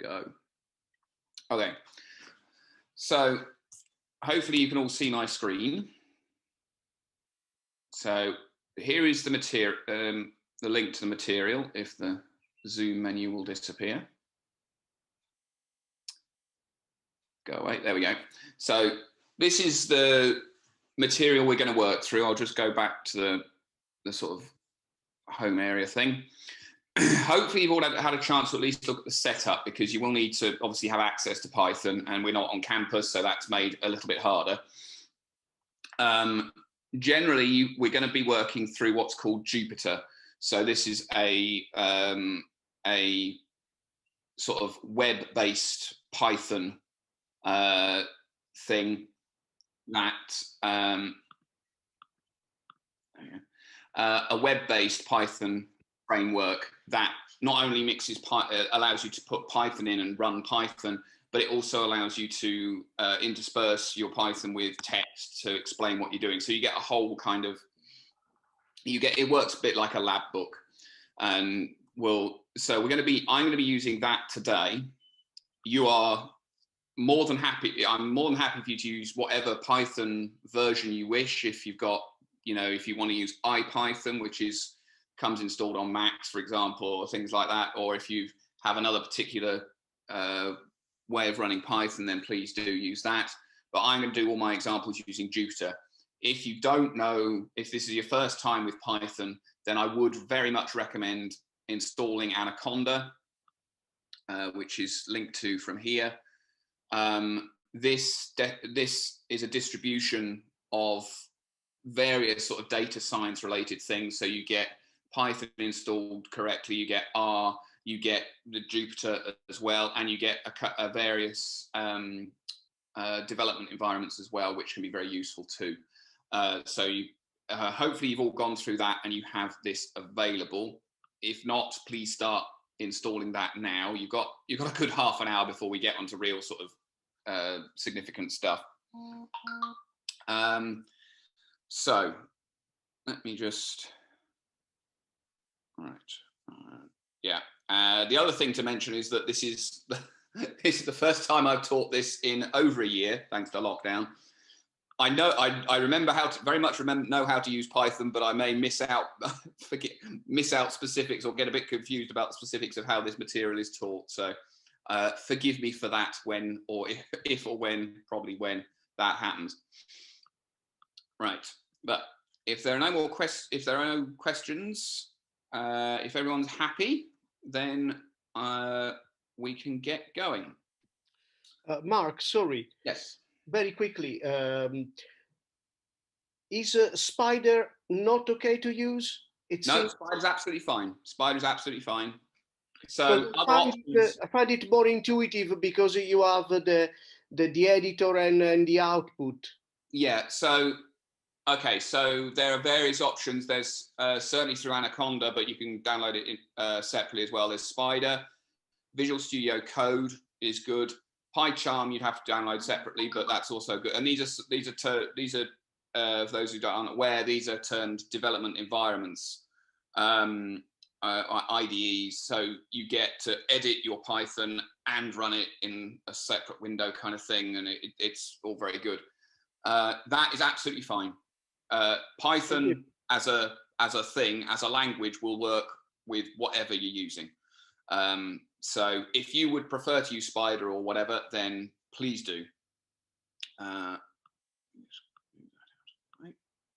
go. Okay, so hopefully you can all see my screen. So here is the material, the link to the material, if the Zoom menu will disappear. Go away, there we go. So this is the material we're going to work through. I'll just go back to the sort of home area thing. Hopefully you've all had a chance to at least look at the setup, because you will need to obviously have access to Python, and we're not on campus, so that's made a little bit harder. Generally, we're going to be working through what's called Jupyter. So this is a sort of web-based Python thing that a web-based Python framework that not only mixes allows you to put Python in and run Python, but it also allows you to intersperse your Python with text to explain what you're doing. So you get a whole kind of, it works a bit like a lab book. And I'm going to be using that today. You are more than happy. I'm more than happy for you to use whatever Python version you wish. If you've got, if you want to use IPython, which comes installed on Macs, for example, or things like that, or if you have another particular way of running Python, then please do use that. But I'm going to do all my examples using Jupyter. If you don't know, if this is your first time with Python, then I would very much recommend installing Anaconda, which is linked to from here. This is a distribution of various sort of data science related things. So you get Python installed correctly, you get R, you get the Jupyter as well, and you get a various development environments as well, which can be very useful too. So hopefully you've all gone through that and you have this available. If not, please start installing that now. You've got a good half an hour before we get onto real sort of significant stuff. So let me just, all right, yeah. The other thing to mention is that this is the first time I've taught this in over a year, thanks to lockdown. I know I remember know how to use Python, but I may miss out specifics or get a bit confused about the specifics of how this material is taught. So forgive me for that when probably when that happens. Right, but if there are no questions, if everyone's happy, then we can get going. Mark, sorry. Yes. Very quickly, is Spider not okay to use? No, Spider's absolutely fine. Spider's absolutely fine. So I find it more intuitive because you have the editor and the output. Yeah. So okay. So there are various options. There's certainly through Anaconda, but you can download it separately as well. There's Spider. Visual Studio Code is good. PyCharm you'd have to download separately, but that's also good. And these are for those who aren't aware, these are termed development environments, IDEs. So you get to edit your Python and run it in a separate window kind of thing, and it's all very good. That is absolutely fine. Python as a thing, as a language, will work with whatever you're using. So if you would prefer to use Spider or whatever, then please do. Right.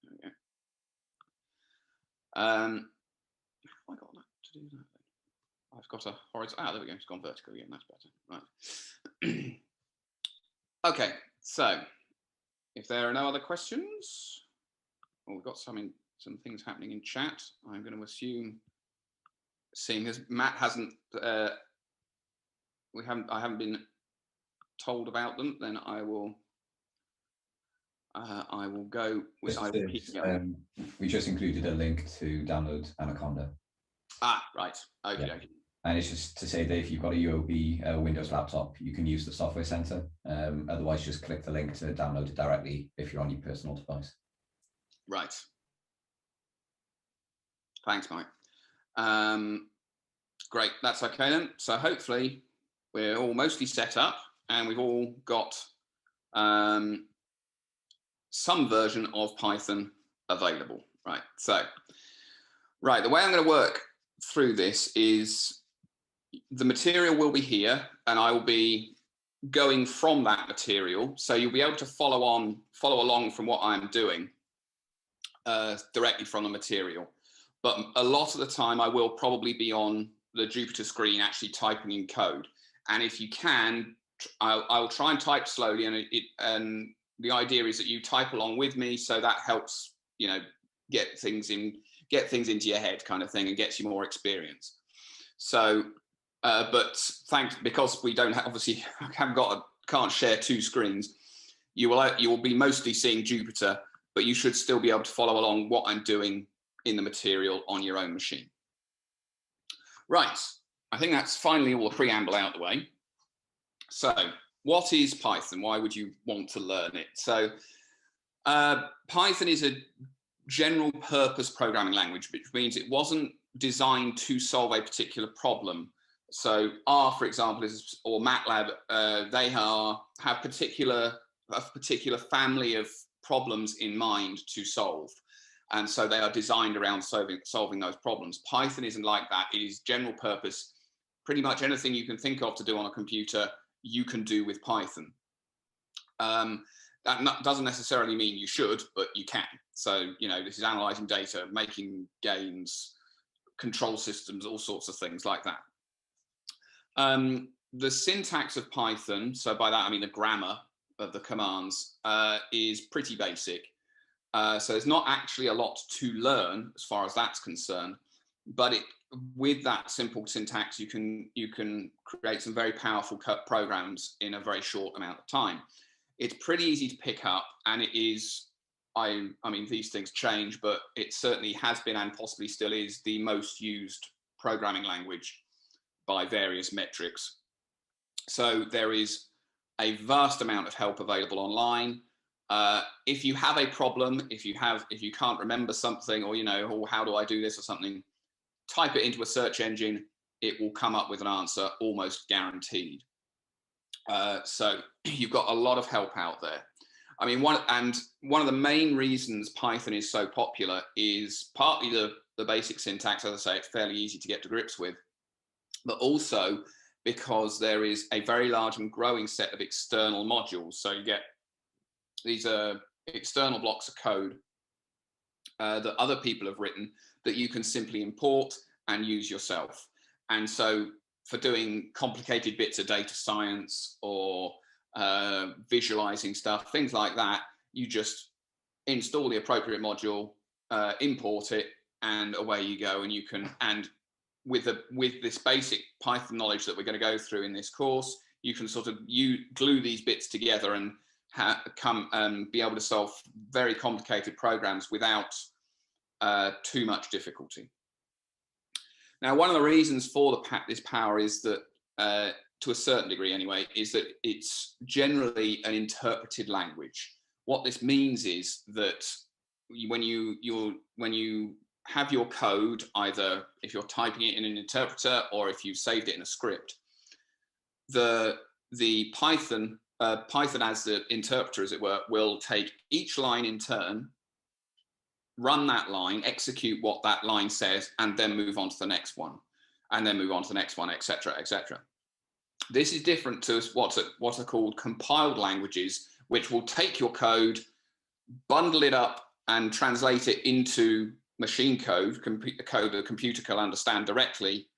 There we go. Have I got that to do that? I've got a horizontal. There we go. It's gone vertical again. That's better. Right. Okay. So if there are no other questions, well, we've got some things happening in chat. I'm going to assume, seeing as Matt hasn't. I haven't been told about them, then I will go with. We just included a link to download Anaconda. Ah, right. Okay. Yeah. And it's just to say that if you've got a UOB Windows laptop, you can use the Software Center. Otherwise, just click the link to download it directly if you're on your personal device. Right. Thanks, Mike. Great. That's okay then. So hopefully we're all mostly set up, and we've all got some version of Python available, right? So, right, the way I'm going to work through this is the material will be here, and I will be going from that material. So you'll be able to follow along from what I'm doing directly from the material. But a lot of the time I will probably be on the Jupyter screen actually typing in code. And if you can, I'll try and type slowly, and the idea is that you type along with me, so that helps, you know, get things into your head kind of thing, and gets you more experience. So but because we don't have, obviously can't share two screens, you will be mostly seeing Jupyter, but you should still be able to follow along what I'm doing in the material on your own machine. Right, I think that's finally all the preamble out the way. So what is Python? Why would you want to learn it? So Python is a general purpose programming language, which means it wasn't designed to solve a particular problem. So R, for example, or MATLAB, they have a particular family of problems in mind to solve. And so they are designed around solving those problems. Python isn't like that. It is general purpose. Pretty much anything you can think of to do on a computer, you can do with Python. That doesn't necessarily mean you should, but you can. So, you know, this is analyzing data, making games, control systems, all sorts of things like that. The syntax of Python, so by that I mean the grammar of the commands, is pretty basic. So there's not actually a lot to learn as far as that's concerned, but with that simple syntax, you can create some very powerful programs in a very short amount of time. It's pretty easy to pick up, and it is, I mean, these things change, but it certainly has been, and possibly still is, the most used programming language by various metrics. So there is a vast amount of help available online. If you have a problem, if you can't remember something, or, you know, oh, how do I do this or something, type it into a search engine, it will come up with an answer almost guaranteed. So you've got a lot of help out there. I mean, one of the main reasons Python is so popular is partly the basic syntax. As I say, it's fairly easy to get to grips with, but also because there is a very large and growing set of external modules. So you get these external blocks of code that other people have written that you can simply import and use yourself. And so for doing complicated bits of data science or visualizing stuff, things like that, you just install the appropriate module, import it, and away you go. And you can, and with this basic Python knowledge that we're going to go through in this course, you can sort of glue these bits together and be able to solve very complicated programs without too much difficulty. Now, one of the reasons for this power is that, to a certain degree anyway, is that it's generally an interpreted language. What this means is that when you have your code, either if you're typing it in an interpreter or if you've saved it in a script, the Python as the interpreter, as it were, will take each line in turn, run that line, execute what that line says, and then move on to the next one, and then move on to the next one, etc., etc. This is different to what are called compiled languages, which will take your code, bundle it up, and translate it into machine code, code the computer can understand directly,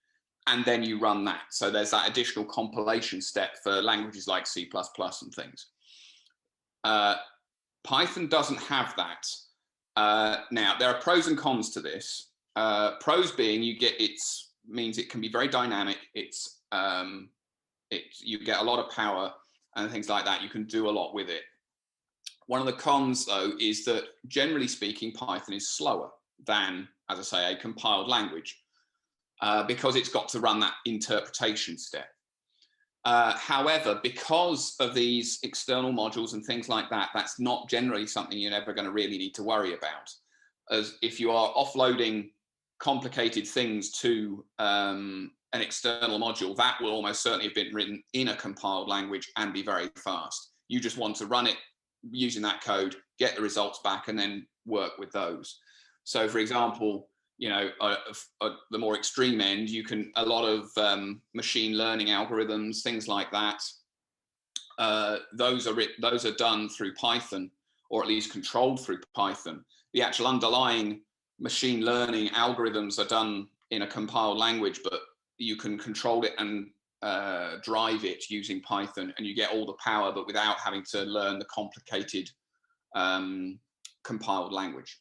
and then you run that. So there's that additional compilation step for languages like C++ and things. Python doesn't have that. Now, there are pros and cons to this. Pros being means it can be very dynamic. You get a lot of power and things like that. You can do a lot with it. One of the cons, though, is that generally speaking, Python is slower than, as I say, a compiled language because it's got to run that interpretation step. However, because of these external modules and things like that, that's not generally something you're ever going to really need to worry about. As if you are offloading complicated things to an external module, that will almost certainly have been written in a compiled language and be very fast. You just want to run it using that code, get the results back, and then work with those. So for example, you know, the more extreme end, you can, a lot of machine learning algorithms, things like that, those are done through Python, or at least controlled through Python. The actual underlying machine learning algorithms are done in a compiled language, but you can control it and drive it using Python, and you get all the power, but without having to learn the complicated compiled language.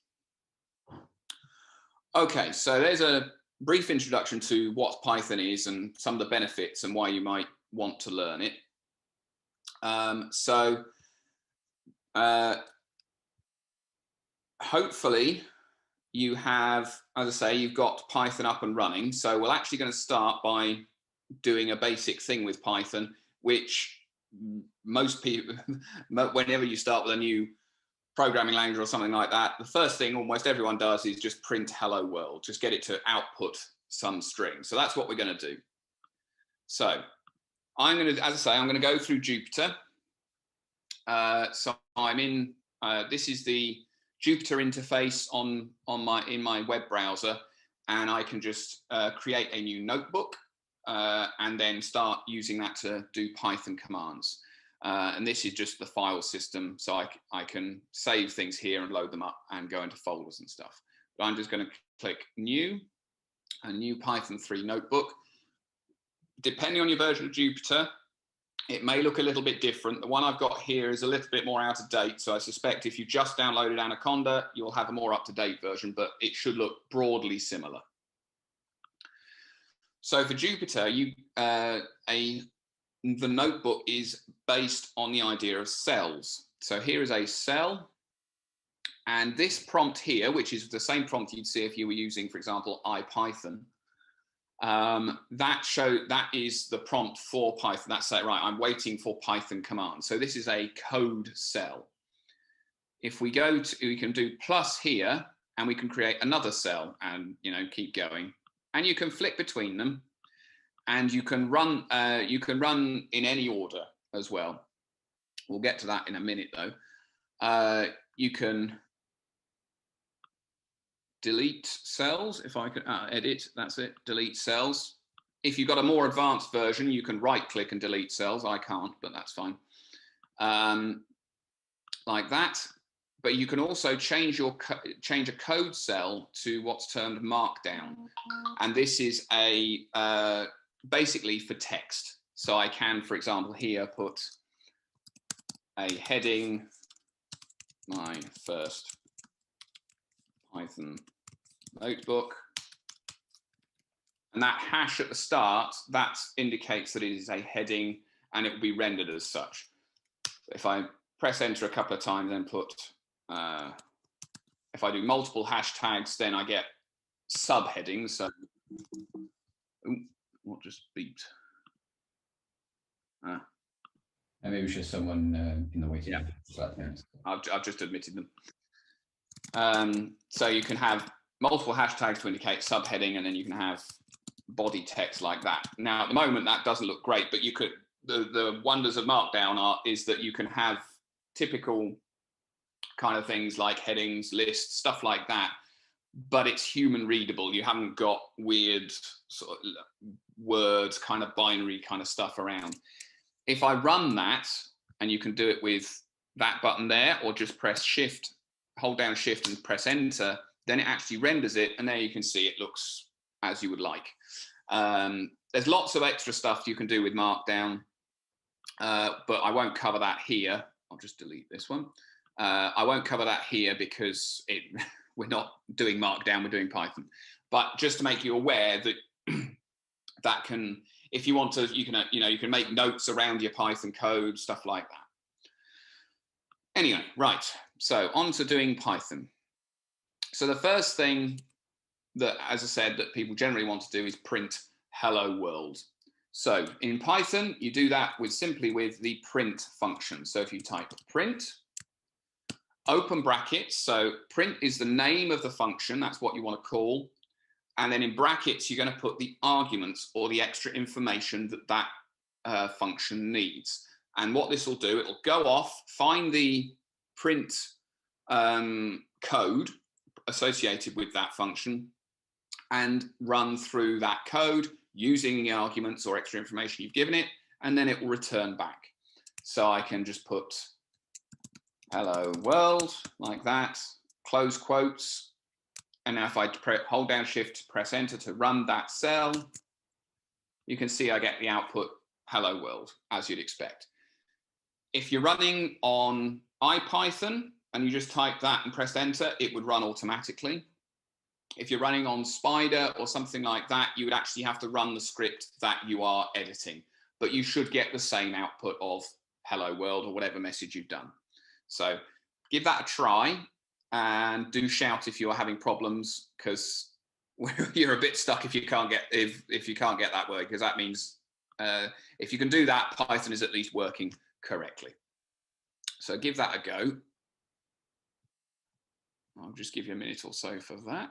Okay, so there's a brief introduction to what Python is and some of the benefits and why you might want to learn it. Hopefully you have, as I say, you've got Python up and running. So we're actually going to start by doing a basic thing with Python, which most people, whenever you start with a new programming language or something like that, the first thing almost everyone does is just print hello world, just get it to output some string. So that's what we're going to do. So I'm going to, as I say, I'm going to go through Jupyter. So I'm in, this is the Jupyter interface in my web browser, and I can just create a new notebook and then start using that to do Python commands. And this is just the file system, so I can save things here and load them up and go into folders and stuff. But I'm just going to click new, a new Python 3 notebook. Depending on your version of Jupyter, it may look a little bit different. The one I've got here is a little bit more out of date, so I suspect if you just downloaded Anaconda, you'll have a more up-to-date version, but it should look broadly similar. So for Jupyter, the notebook is based on the idea of cells. So here is a cell, and this prompt here, which is the same prompt you'd see if you were using, for example, IPython, that is the prompt for Python. That's it, right? I'm waiting for Python command. So this is a code cell. If we go to, we can do plus here, and we can create another cell, and keep going. And you can flick between them, and you can run in any order as well. We'll get to that in a minute, though. You can delete cells. If I could edit, that's it, delete cells. If you've got a more advanced version, you can right click and delete cells. I can't, but that's fine. Like that. But you can also change a code cell to what's termed markdown. And this is basically for text. So I can, for example, here put a heading, my first Python notebook, and that hash at the start, that indicates that it is a heading, and it will be rendered as such. If I press enter a couple of times and put, if I do multiple hashtags, then I get subheadings. So, what just beeped? Maybe it was just someone in the waiting room. Yeah. I've just admitted them. So you can have multiple hashtags to indicate subheading, and then you can have body text like that. Now, at the moment, that doesn't look great, but you could. The wonders of Markdown is that you can have typical kind of things like headings, lists, stuff like that, but it's human readable. You haven't got weird sort of words, kind of binary kind of stuff around. If I run that, and you can do it with that button there, or just press Shift, hold down Shift and press Enter, then it actually renders it, and there you can see it looks as you would like. There's lots of extra stuff you can do with Markdown, but I won't cover that here. I'll just delete this one. I won't cover that here because we're not doing Markdown, we're doing Python. But just to make you aware that that can, if you want to, you can make notes around your Python code, stuff like that. Anyway, right. So on to doing Python. So the first thing that, as I said, that people generally want to do is print hello world. So in Python, you do that simply with the print function. So if you type print, open brackets, so print is the name of the function, that's what you want to call, And then in brackets, you're going to put the arguments or the extra information that that function needs. And what this will do, it'll go off, find the print code associated with that function, and run through that code using the arguments or extra information you've given it, and then it will return back. So I can just put hello world like that, close quotes, and now if I hold down shift, press enter to run that cell, you can see I get the output hello world, as you'd expect. If you're running on IPython and you just type that and press enter, it would run automatically. If you're running on Spider or something like that, you would actually have to run the script that you are editing, but you should get the same output of hello world or whatever message you've done. So give that a try, and do shout if you're having problems, because you're a bit stuck if you can't get if you can't get that word, because that means if you can do that, Python is at least working correctly. So give that a go. I'll just give you a minute or so for that.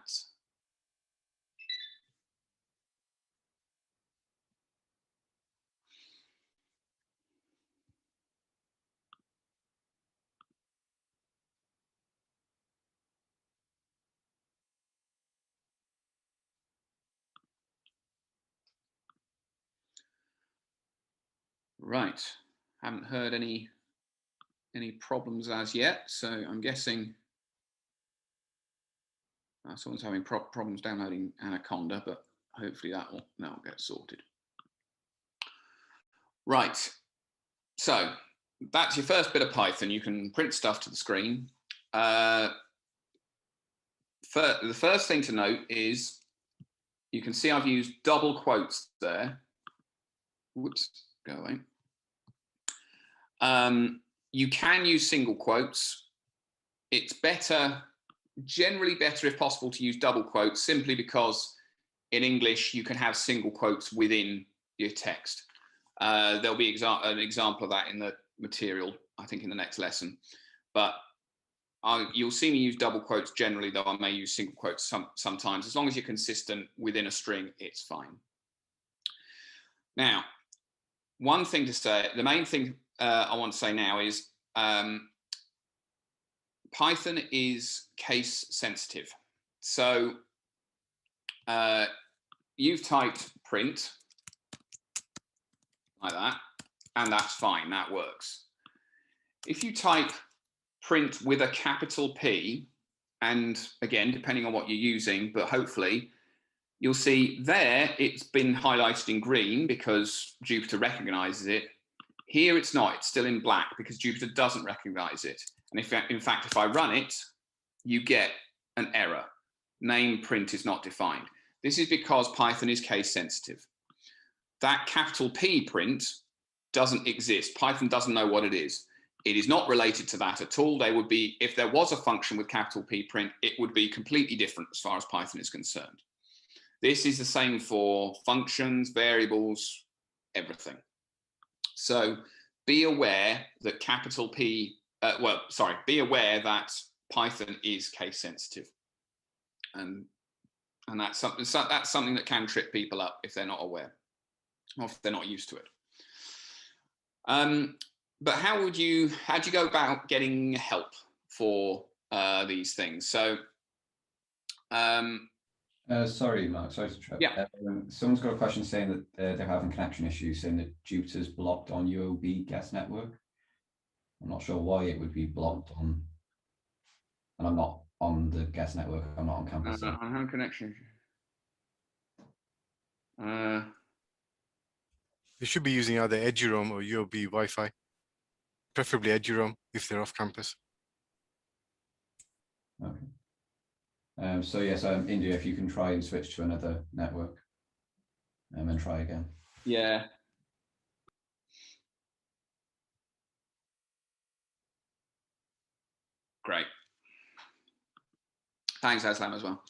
Right, haven't heard any problems as yet, so I'm guessing someone's having problems downloading Anaconda, but hopefully that will get sorted. Right, so that's your first bit of Python. You can print stuff to the screen. The first thing to note is you can see I've used double quotes there. Whoops, go away. You can use single quotes. It's generally better if possible to use double quotes, simply because in English you can have single quotes within your text. There'll be an example of that in the material, I think, in the next lesson. But you'll see me use double quotes generally, though I may use single quotes sometimes. As long as you're consistent within a string, it's fine. Now, one thing to say, the main thing I want to say now is Python is case sensitive. So you've typed print like that, and that's fine, that works. If you type print with a capital P, and again, depending on what you're using, but hopefully you'll see there it's been highlighted in green because Jupyter recognizes it. Here it's not, it's still in black because Jupyter doesn't recognize it. And in fact, if I run it, you get an error. Name print is not defined. This is because Python is case sensitive. That capital P print doesn't exist. Python doesn't know what it is. It is not related to that at all. They would be, if there was a function with capital P print, it would be completely different as far as Python is concerned. This is the same for functions, variables, everything. So be aware that capital P, be aware that Python is case sensitive. And that's something that can trip people up if they're not aware, or if they're not used to it. But how do you go about getting help for these things? So, sorry, Mark, sorry to interrupt. Yeah. Someone's got a question saying that they're having connection issues, saying that Jupyter's blocked on UOB guest network. I'm not sure why it would be blocked on, and I'm not on the guest network. I'm not on campus. I'm having connection. They should be using either eduroam or UOB Wi-Fi, preferably eduroam if they're off campus. Okay. So yes, India, if you can try and switch to another network, and try again. Yeah. Great. Thanks, Aslam, as well.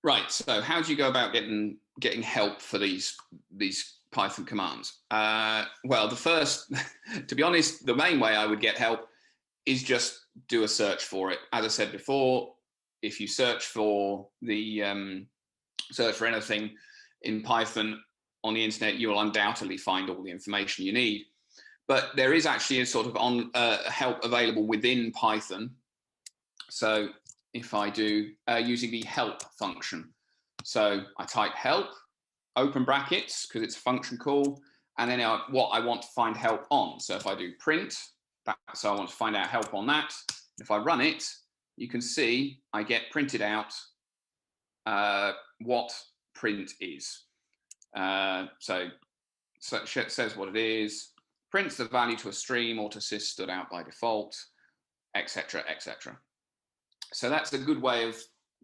Right. So, how do you go about getting help for these Python commands? Well, the first, to be honest, the main way I would get help is just do a search for it. As I said before, if you search for the search for anything in Python on the internet, you will undoubtedly find all the information you need. But there is actually a sort of help available within Python. So if I do using the help function, so I type help, open brackets, because it's a function call, and then what I want to find help on. So if I do print, so I want to find out help on that. If I run it, you can see I get printed out what print is. So it says what it is, prints the value to a stream or to sys stood out by default, etc., etc. So that's a good way of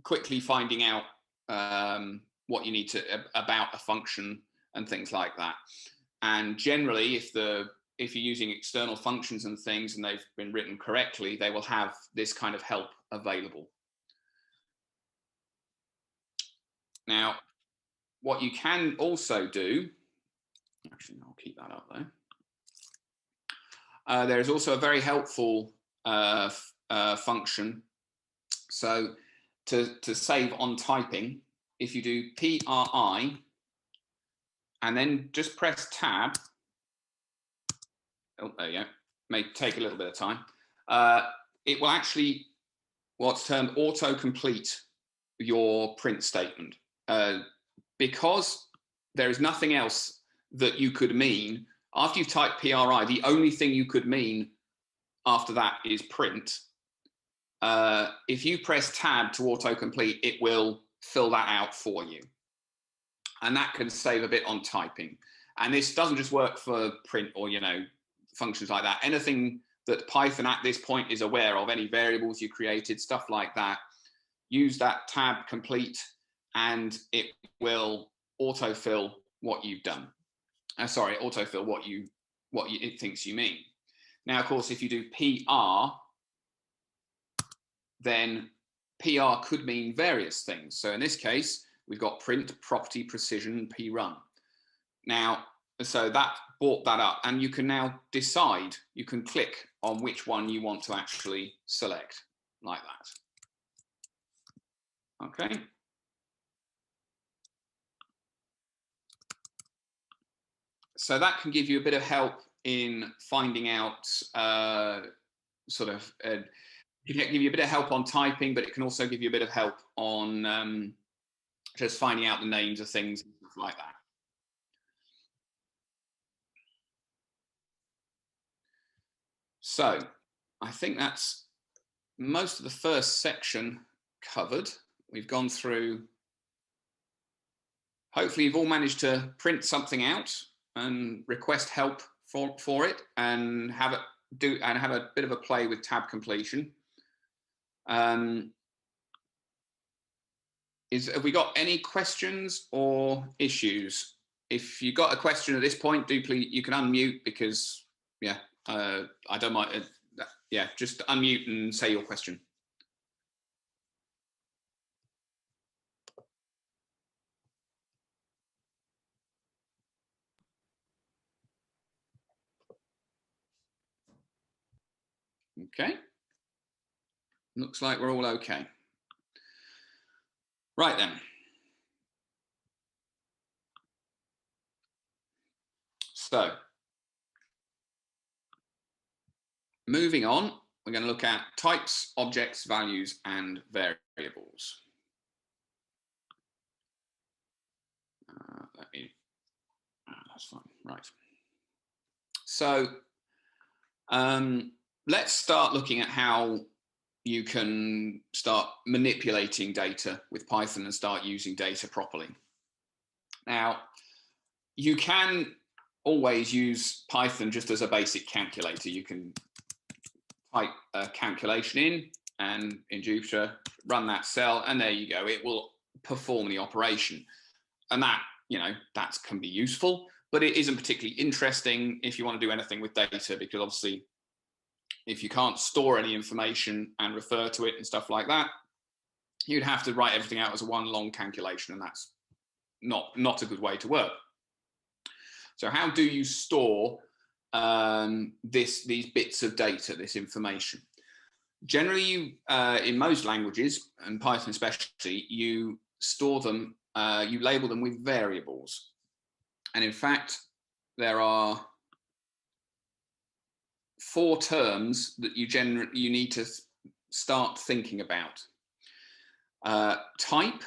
quickly finding out what you need to about a function and things like that. And generally, if you're using external functions and things and they've been written correctly, they will have this kind of help available. Now, what you can also do, actually, I'll keep that up there. There is also a very helpful function. So to save on typing, if you do PRI and then just press tab, oh, there you go, may take a little bit of time, it will actually, what's termed auto-complete your print statement. Because there is nothing else that you could mean, after you've typed PRI, the only thing you could mean after that is print. If you press tab to autocomplete, it will fill that out for you. And that can save a bit on typing. And this doesn't just work for print or, functions like that. Anything that Python at this point is aware of, any variables you created, stuff like that, use that tab complete and it will autofill what you've done. Sorry, autofill what it thinks you mean. Now, of course, if you do PR, then PR could mean various things. So in this case, we've got print, property, precision, prun. Now, so that brought that up, and you can now decide, you can click on which one you want to actually select, like that. Okay. So that can give you a bit of help in finding out it can give you a bit of help on typing, but it can also give you a bit of help on just finding out the names of things and stuff like that. So I think that's most of the first section covered. We've gone through, hopefully you've all managed to print something out and request help for it and have a bit of a play with tab completion. Have we got any questions or issues? If you got a question at this point, do please, you can unmute, because I don't mind. Just unmute and say your question. Okay. Looks like we're all okay. Right then. So, moving on, we're going to look at types, objects, values, and variables. That's fine, right. So, let's start looking at how you can start manipulating data with Python and start using data properly. Now, you can always use Python just as a basic calculator. You can type a calculation in, and in Jupyter, run that cell, and there you go. It will perform the operation. And that, that can be useful, but it isn't particularly interesting if you want to do anything with data, because obviously, if you can't store any information and refer to it and stuff like that, you'd have to write everything out as a one long calculation, and that's not a good way to work. So how do you store these bits of data, this information? Generally, you, in most languages, and Python especially, you store them, you label them with variables. And in fact, there are 4 terms that you need to start thinking about. Type,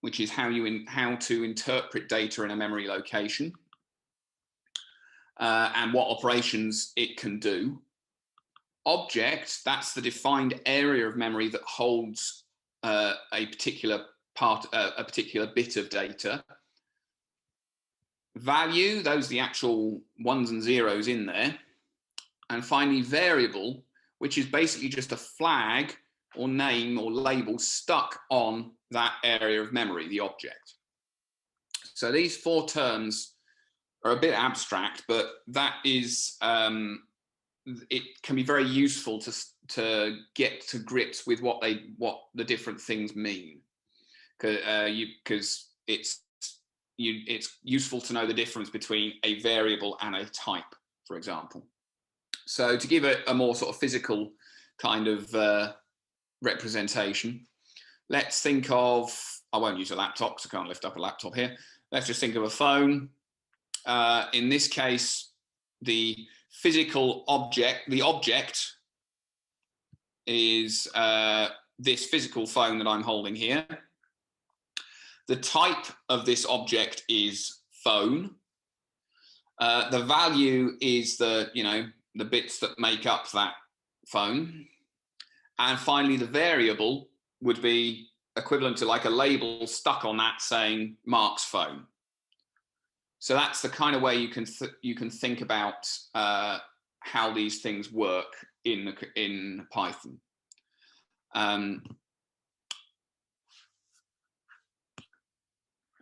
which is how to interpret data in a memory location, and what operations it can do. Object, that's the defined area of memory that holds a particular bit of data. Value, those are the actual ones and zeros in there. And finally, variable, which is basically just a flag or name or label stuck on that area of memory, the object. So these 4 terms are a bit abstract, but that is, it can be very useful to get to grips with what the different things mean, because it's useful to know the difference between a variable and a type, for example. So to give it a more sort of physical kind of representation, let's think of, I won't use a laptop because I can't lift up a laptop here. Let's just think of a phone. In this case, the physical object, the object is this physical phone that I'm holding here. The type of this object is phone. The value is the bits that make up that phone. And finally, the variable would be equivalent to like a label stuck on that saying Mark's phone. So that's the kind of way you can think about how these things work in Python.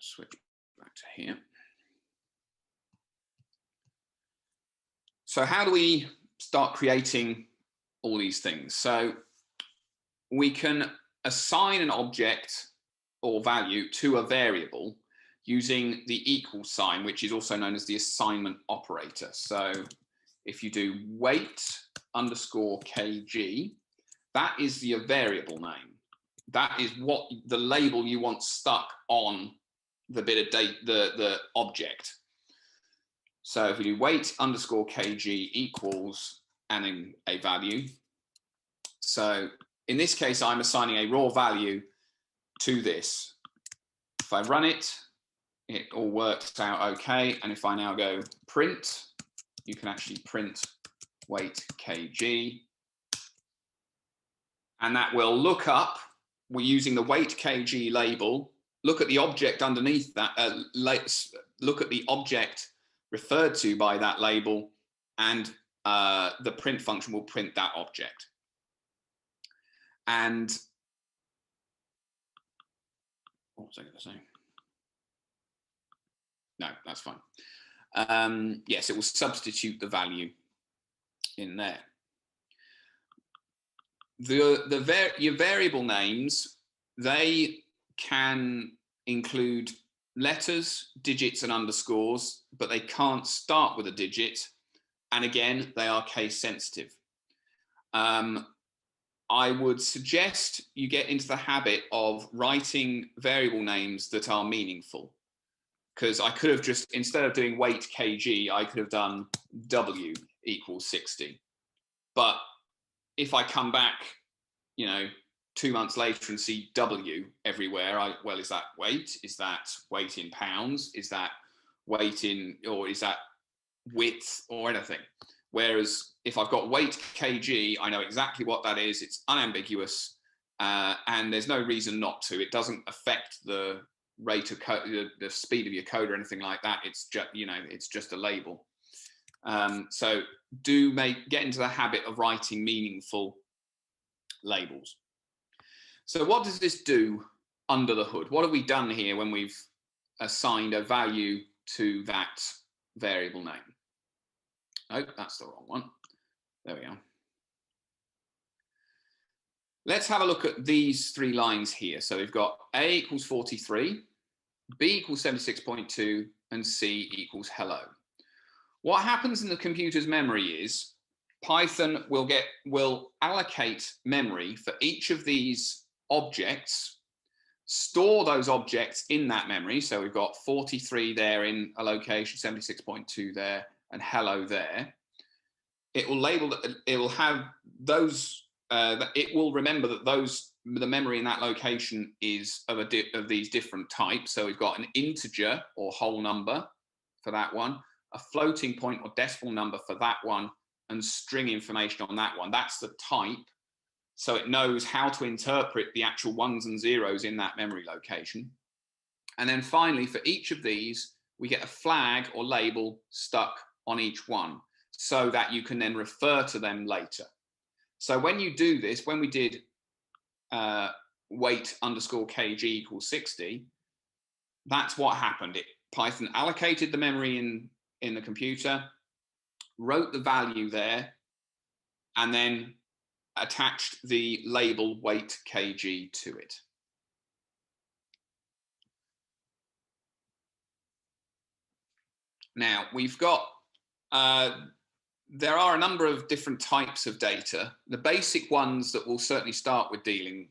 Switch back to here. So how do we start creating all these things? So we can assign an object or value to a variable using the equal sign, which is also known as the assignment operator. So if you do weight underscore kg, that is the variable name. That is what the label you want stuck on the bit of data, the object. So if we do weight underscore kg equals and then a value. So in this case, I'm assigning a raw value to this. If I run it, it all works out okay. And if I now go print, you can actually print weight kg. And that will look up, we're using the weight kg label, look at the object underneath that, look at the object referred to by that label, and the print function will print that object. And what was I going to say? No, that's fine. Yes, it will substitute the value in there. Your variable names, they can include letters, digits, and underscores, but they can't start with a digit. And again, they are case sensitive. I would suggest you get into the habit of writing variable names that are meaningful. Because I could have just, instead of doing weight kg, I could have done W equals 60. But if I come back, 2 months later and see W everywhere, well, is that weight? Is that weight in pounds? Is that weight in, or is that width or anything? Whereas if I've got weight kg, I know exactly what that is. It's unambiguous, and there's no reason not to. It doesn't affect the rate of code, the speed of your code or anything like that. It's just, it's just a label. So get into the habit of writing meaningful labels. So what does this do under the hood? What have we done here when we've assigned a value to that variable name? Oh, that's the wrong one. There we are. Let's have a look at these 3 lines here. So we've got A equals 43, B equals 76.2, and C equals hello. What happens in the computer's memory is Python will allocate memory for each of these objects, store those objects in that memory. So we've got 43 there in a location, 76.2 there, and hello there. It will label, it will have those, it will remember that the memory in that location is of these different types. So we've got an integer or whole number for that one, a floating point or decimal number for that one, and string information on that one. That's the type. So it knows how to interpret the actual ones and zeros in that memory location. And then finally, for each of these, we get a flag or label stuck on each one so that you can then refer to them later. So when you do this, when we did weight underscore kg equals 60, that's what happened. Python allocated the memory in the computer, wrote the value there, and then attached the label weight kg to it. Now we've got, there are a number of different types of data. The basic ones that we'll certainly start dealing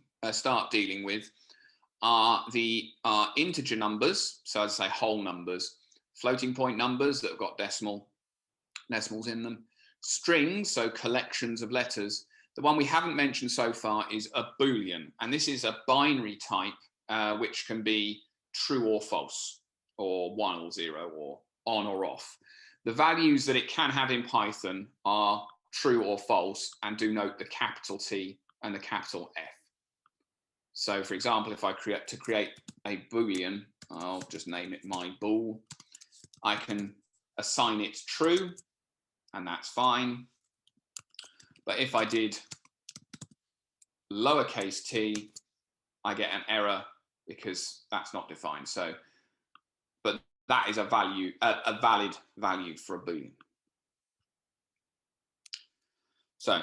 with are the integer numbers, so I'd say whole numbers, floating point numbers that have got decimals in them, strings, so collections of letters. The one we haven't mentioned so far is a Boolean, and this is a binary type which can be true or false, or 1 or 0, or on or off. The values that it can have in Python are true or false and do note the capital T and the capital F. So for example, if I create a Boolean, I'll just name it my bool. I can assign it true, and that's fine. But if I did lowercase t, I get an error because that's not defined. So, but that is a value, a valid value for a Boolean. So,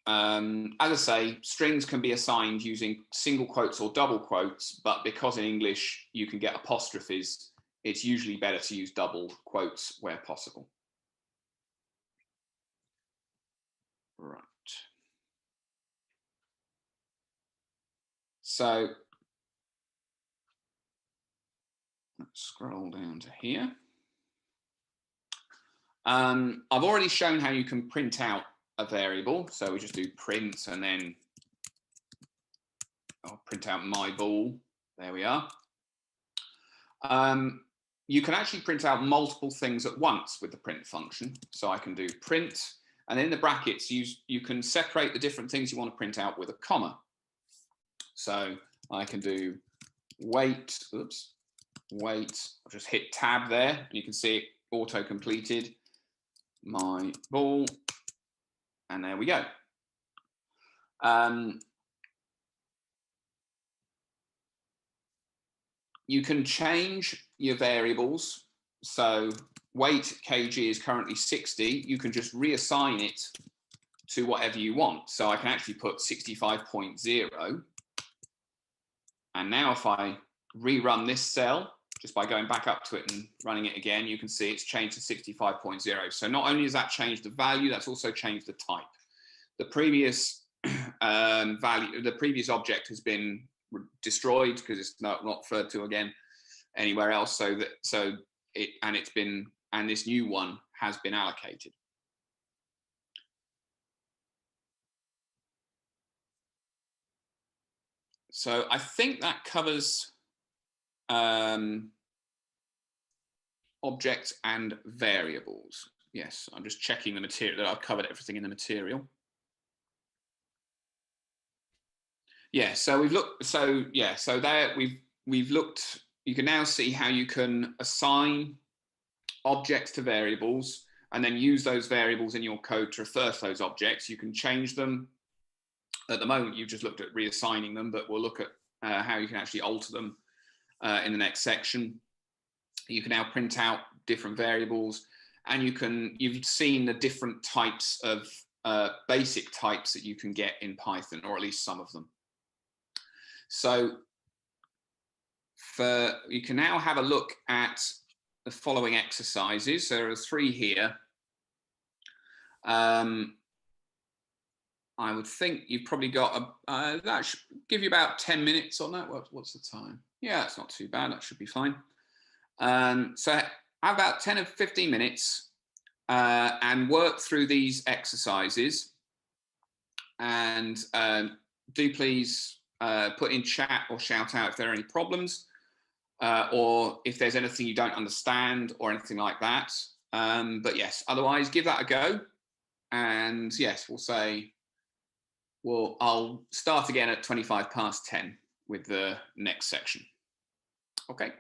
as I say, strings can be assigned using single quotes or double quotes, but because in English you can get apostrophes, it's usually better to use double quotes where possible. Right. So let's scroll down to here. I've already shown how you can print out a variable. So we just do print and then I'll print out my bool. There we are. You can actually print out multiple things at once with the print function. So I can do print, and in the brackets, you can separate the different things you want to print out with a comma. So I can do weight, oops, weight, I'll just hit tab there, and you can see it auto-completed, my bool, and there we go. You can change your variables. So weight kg is currently 60. You can just reassign it to whatever you want. So I can actually put 65.0. And now if I rerun this cell, just by going back up to it and running it again, you can see it's changed to 65.0. So not only has that changed the value, that's also changed the type. The previous value, the previous object has been destroyed because it's not referred to again anywhere else. So this new one has been allocated. So I think that covers objects and variables. Yes, I'm just checking the material that I've covered everything in the material. Yeah, so we've looked. So yeah, so there we've looked. You can now see how you can assign objects to variables and then use those variables in your code to refer to those objects. You can change them. At the moment, you've just looked at reassigning them, but we'll look at how you can actually alter them in the next section. You can now print out different variables, and you've seen the different types of basic types that you can get in Python, or at least some of them. So you can now have a look at the following exercises. There are 3 here. I would think you've probably got that should give you about 10 minutes on that. What's the time? Yeah, it's not too bad. That should be fine. So have about 10 or 15 minutes and work through these exercises. And do please put in chat or shout out if there are any problems or if there's anything you don't understand or anything like that. But yes, otherwise give that a go. And yes, we'll say, well, I'll start again at 10:25 with the next section. Okay.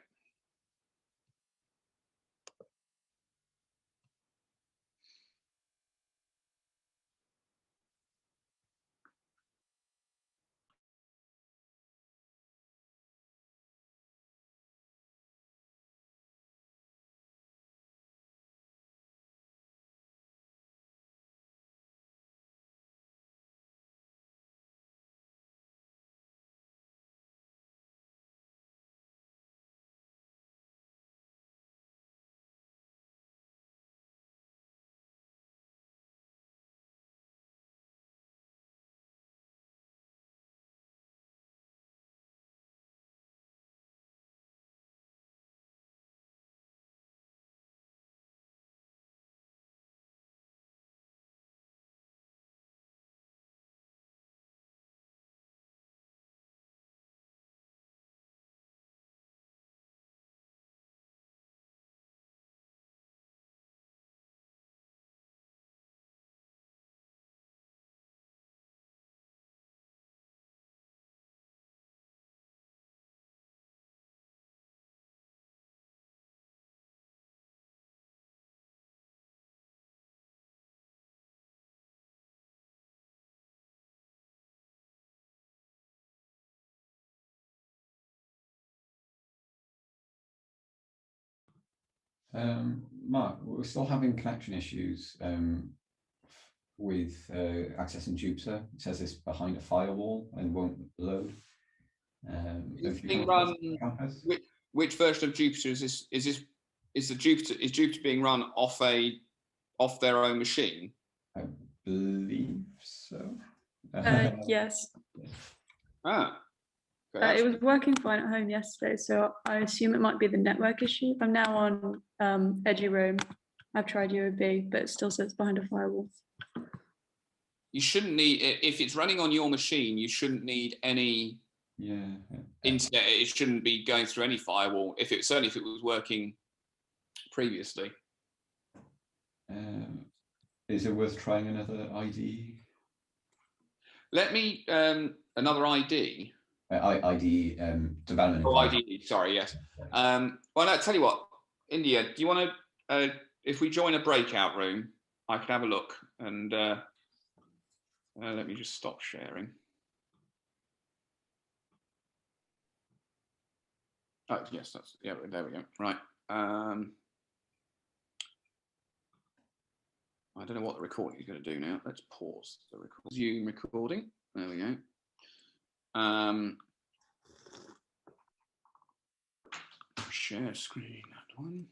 Mark, we're still having connection issues with accessing Jupyter. It says it's behind a firewall and won't load. Which version of Jupyter is this? Is Jupyter being run off their own machine? I believe so. Yes. Ah. It was working fine at home yesterday, so I assume it might be the network issue. I'm now on EduRoam. I've tried UOB, but it still says behind a firewall. You shouldn't need, if it's running on your machine, you shouldn't need any internet. It shouldn't be going through any firewall. Certainly if it was working previously. Is it worth trying another ID? Let me another ID. ID development. Oh, IDE. Sorry, yes. Well, no, tell you what, India. Do you want to? If we join a breakout room, I can have a look. And let me just stop sharing. Oh yes, that's there we go. Right. I don't know what the recording is going to do now. Let's pause the record. Zoom recording. There we go. Share screen, that one.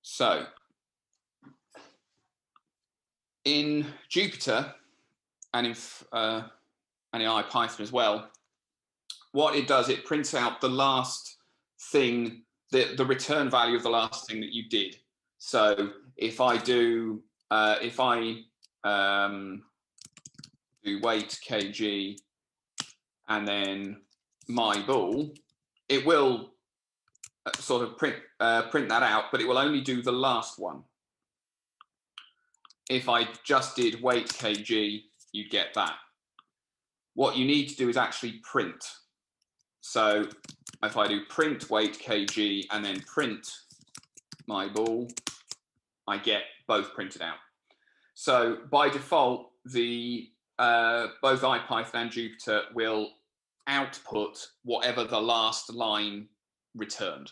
So in Jupyter and in IPython as well, what it does, it prints out the last thing, the return value of the last thing that you did. So if I do do weight kg and then my ball, it will sort of print that out, but it will only do the last one. If I just did weight kg, you get that. What you need to do is actually print. So if I do print weight kg and then print my ball, I get both printed out. So by default, the both IPython and Jupyter will output whatever the last line returned.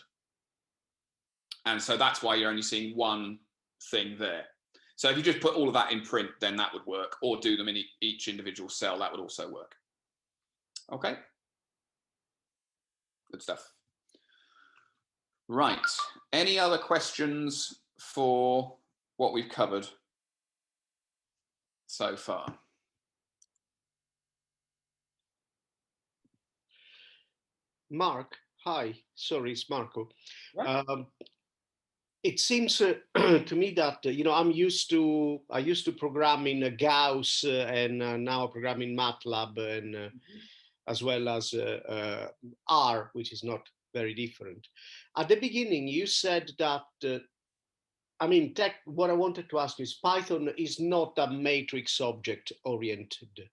And so that's why you're only seeing one thing there. So if you just put all of that in print, then that would work, or do them in each individual cell, that would also work. Okay. Good stuff. Right. Any other questions for what we've covered so far? Mark, hi. Sorry, it's Marco. Right. It seems to me that I used to program in Gauss and now I program in MATLAB and as well as R, which is not very different. At the beginning, you said that. What I wanted to ask is Python is not a matrix object oriented.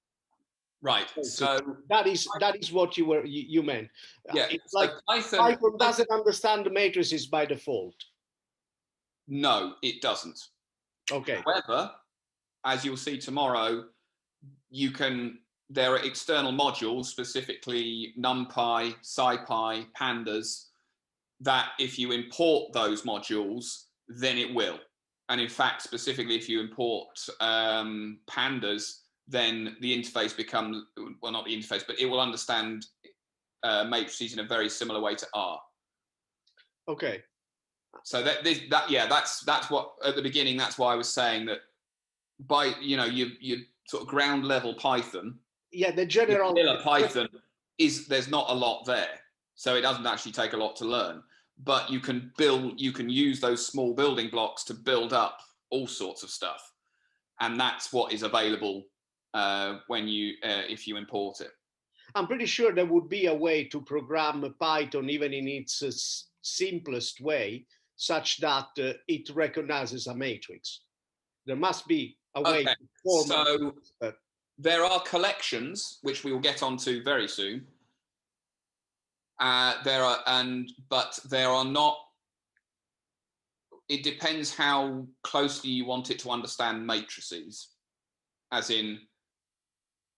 Right. So that is what you meant. yeah. It's So like Python doesn't understand the matrices by default. No, it doesn't. Okay. However, as you'll see tomorrow, there are external modules, specifically NumPy, SciPy, Pandas, that if you import those modules, then it will. And in fact, specifically if you import Pandas, then the interface becomes, well, not the interface, but it will understand matrices in a very similar way to R. Okay. So that's what at the beginning. That's why I was saying that by you sort of ground level Python. Yeah, the general Python there's not a lot there, so it doesn't actually take a lot to learn. But you can use those small building blocks to build up all sorts of stuff, and that's what is available when if you import it. I'm pretty sure there would be a way to program Python even in its simplest way, such that it recognizes a matrix. There must be a way to format. So there are collections which we will get onto very soon. But there are not. It depends how closely you want it to understand matrices. As in,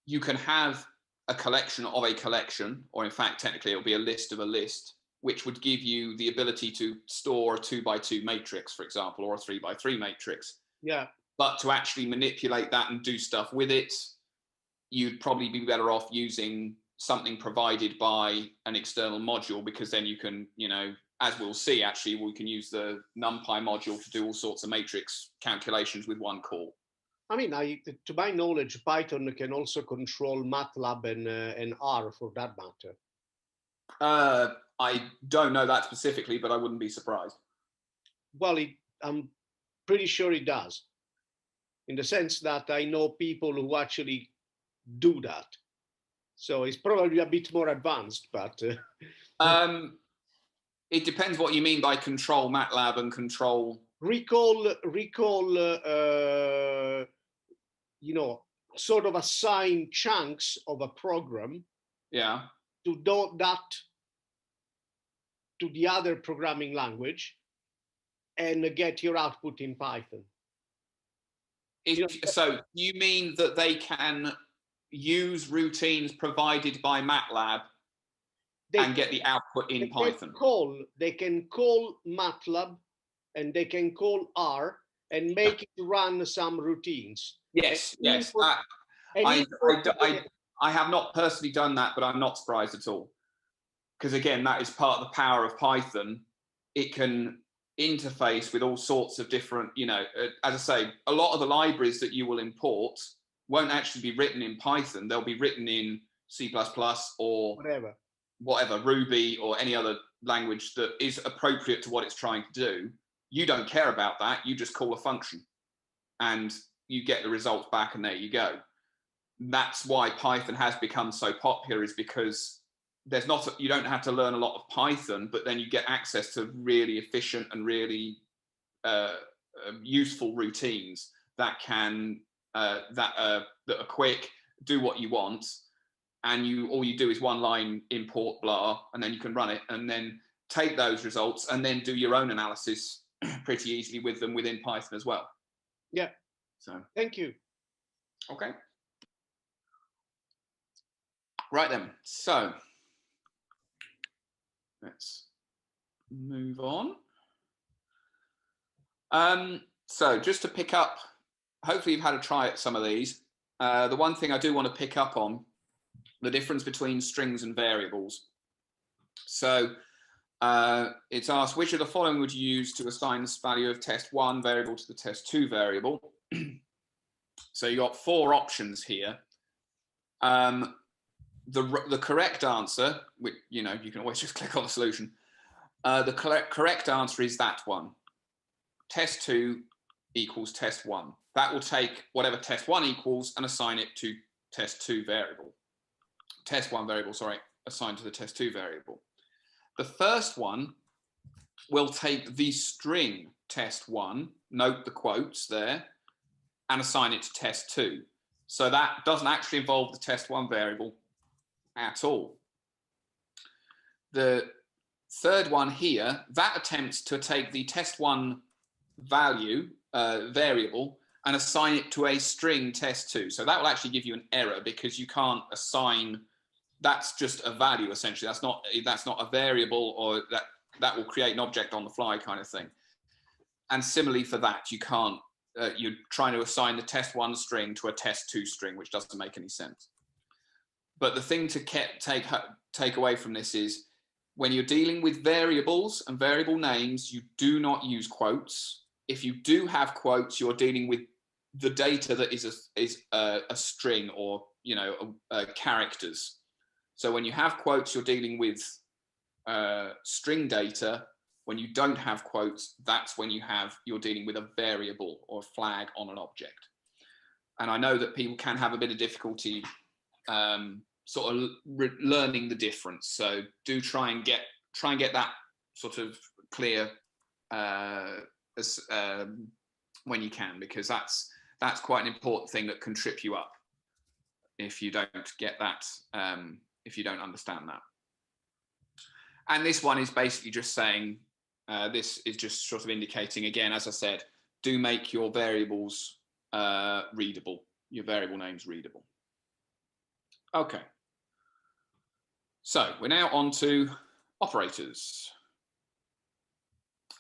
you can have a collection of a collection, or in fact, technically, it'll be a list of a list, which would give you the ability to store a 2x2 matrix, for example, or a 3x3 matrix. Yeah. But to actually manipulate that and do stuff with it, you'd probably be better off using something provided by an external module, because then you can, as we'll see, actually, we can use the NumPy module to do all sorts of matrix calculations with one call. I mean, to my knowledge, Python can also control MATLAB and R for that matter. I don't know that specifically, but I wouldn't be surprised. Well, I'm pretty sure it does, in the sense that I know people who actually do that. So it's probably a bit more advanced, but it depends what you mean by control MATLAB and control. Recall, sort of assign chunks of a program. Yeah. To do that to the other programming language and get your output in Python. So you mean that they can use routines provided by MATLAB and get the output in Python? They can call MATLAB and they can call R and make it run some routines. Yes. I have not personally done that, but I'm not surprised at all. Because again, that is part of the power of Python. It can interface with all sorts of different, as I say, a lot of the libraries that you will import won't actually be written in Python. They'll be written in C++ or whatever, Ruby or any other language that is appropriate to what it's trying to do. You don't care about that. You just call a function and you get the results back, and there you go. That's why Python has become so popular, is because you don't have to learn a lot of Python, but then you get access to really efficient and really useful routines that are quick, do what you want, and all you do is one line import blah, and then you can run it and then take those results and then do your own analysis pretty easily with them within Python as well. Yeah. So thank you. Okay. Right then. So let's move on. So just to pick up, hopefully you've had a try at some of these. The one thing I do want to pick up on, the difference between strings and variables. So It's asked, which of the following would you use to assign the value of test1 variable to the test2 variable? So you got 4 options here. The correct answer, which, you know, you can always just click on the solution. The correct answer is that one. Test2 equals test1. That will take whatever test1 equals and assign it to test2 variable. Test1 variable, sorry, assigned to the test2 variable. The first one will take the string test1, note the quotes there, and assign it to test2. So that doesn't actually involve the test1 variable at all. The third one here, that attempts to take the test1 value variable and assign it to a string test2. So that will actually give you an error because you can't assign, that's just a value essentially. That's not a variable, or that will create an object on the fly kind of thing. And similarly for that, you can't, you're trying to assign the test1 string to a test2 string, which doesn't make any sense. But the thing to take away from this is when you're dealing with variables and variable names, you do not use quotes. If you do have quotes, you're dealing with the data that is a string, or, you know, characters. So when you have quotes, you're dealing with string data. When you don't have quotes, that's when you're dealing with a variable or a flag on an object. And I know that people can have a bit of difficulty sort of learning the difference. So do try and get that sort of clear when you can, because that's quite an important thing that can trip you up if you don't get that, if you don't understand that. And this one is basically just saying, this is just sort of indicating, again, as I said, do make your variables readable, your variable names readable. Okay. So we're now on to operators.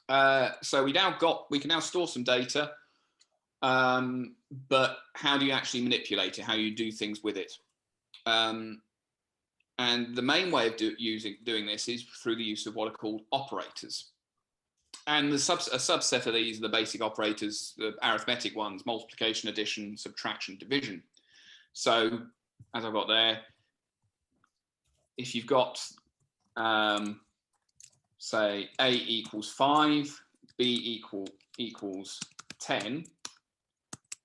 So we can now store some data, but how do you actually manipulate it? How you do things with it? And the main way of doing this is through the use of what are called operators. And a subset of these are the basic operators, the arithmetic ones: multiplication, addition, subtraction, division. So as I've got there, if you've got, say, A equals 5, B equals 10,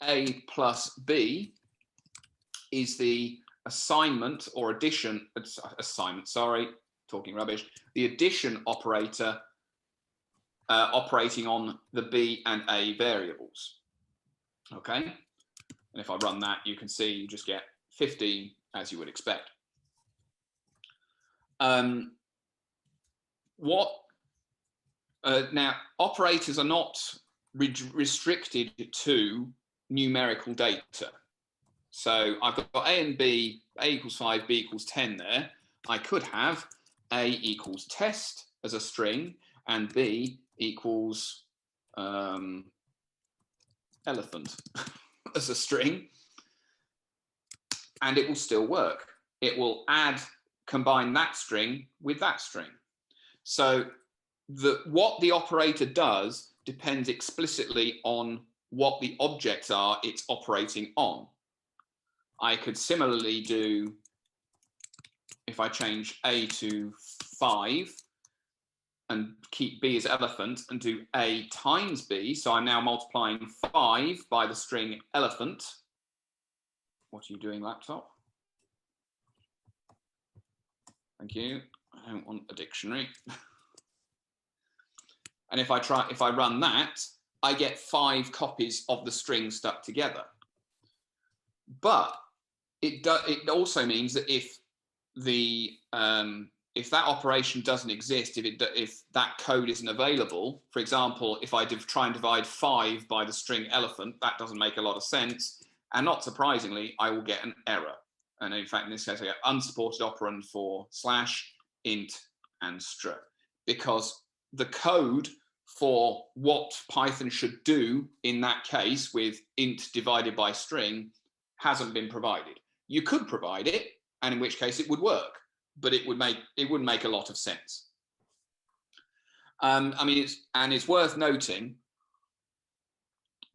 A plus B is the assignment or addition, talking rubbish, the addition operator operating on the B and A variables. Okay, and if I run that, you can see you just get 15 as you would expect. Now, operators are not restricted to numerical data. So I've got A and B, A equals 5, B equals 10 there. I could have A equals test as a string and B equals elephant as a string, and it will still work. It will combine that string with that string. So what the operator does depends explicitly on what the objects are it's operating on. I could similarly do, if I change A to 5 and keep B as elephant and do A times B, so I'm now multiplying 5 by the string elephant. What are you doing, laptop? Thank you. I don't want a dictionary. And if I run that, I get 5 copies of the string stuck together. But it also means that if that operation doesn't exist, if that code isn't available, for example, if I try and divide 5 by the string elephant, that doesn't make a lot of sense. And not surprisingly, I will get an error. And in fact, in this case, I get unsupported operand for /, int, and str, because the code for what Python should do in that case with int divided by string hasn't been provided. You could provide it, and in which case it would work, but it wouldn't make a lot of sense. I mean, it's worth noting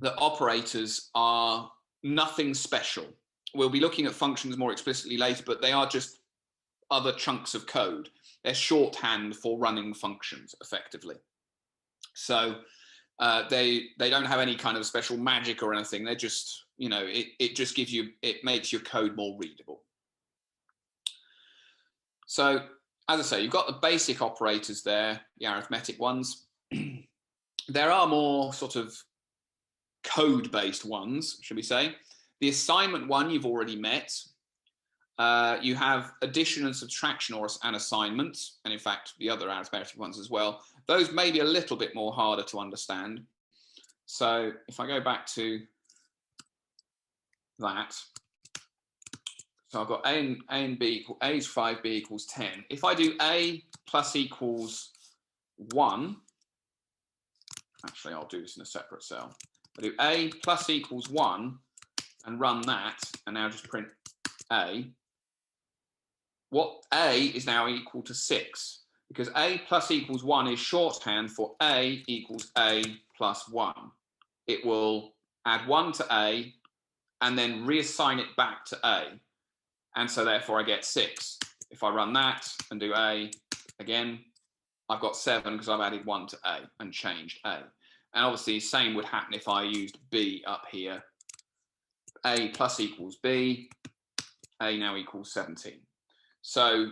that operators are nothing special. We'll be looking at functions more explicitly later, but they are just other chunks of code. They're shorthand for running functions, effectively. So they don't have any kind of special magic or anything. They're just, you know, it just gives you, it makes your code more readable. So as I say, you've got the basic operators there, the arithmetic ones. There are more sort of code-based ones, should we say. The assignment one you've already met. You have addition and subtraction or an assignment, and in fact the other arithmetic ones as well. Those may be a little bit more harder to understand. So if I go back to that, so I've got A and B equal, A is 5, B equals 10. If I do A plus equals 1, actually I'll do this in a separate cell. I do A plus equals 1 and run that, and now just print A. What A is now equal to 6, because A plus equals 1 is shorthand for A equals A plus 1. It will add 1 to A and then reassign it back to A. And so therefore I get 6. If I run that and do A again, I've got 7 because I've added 1 to A and changed A. And obviously the same would happen if I used B up here. A plus equals B, A now equals 17. So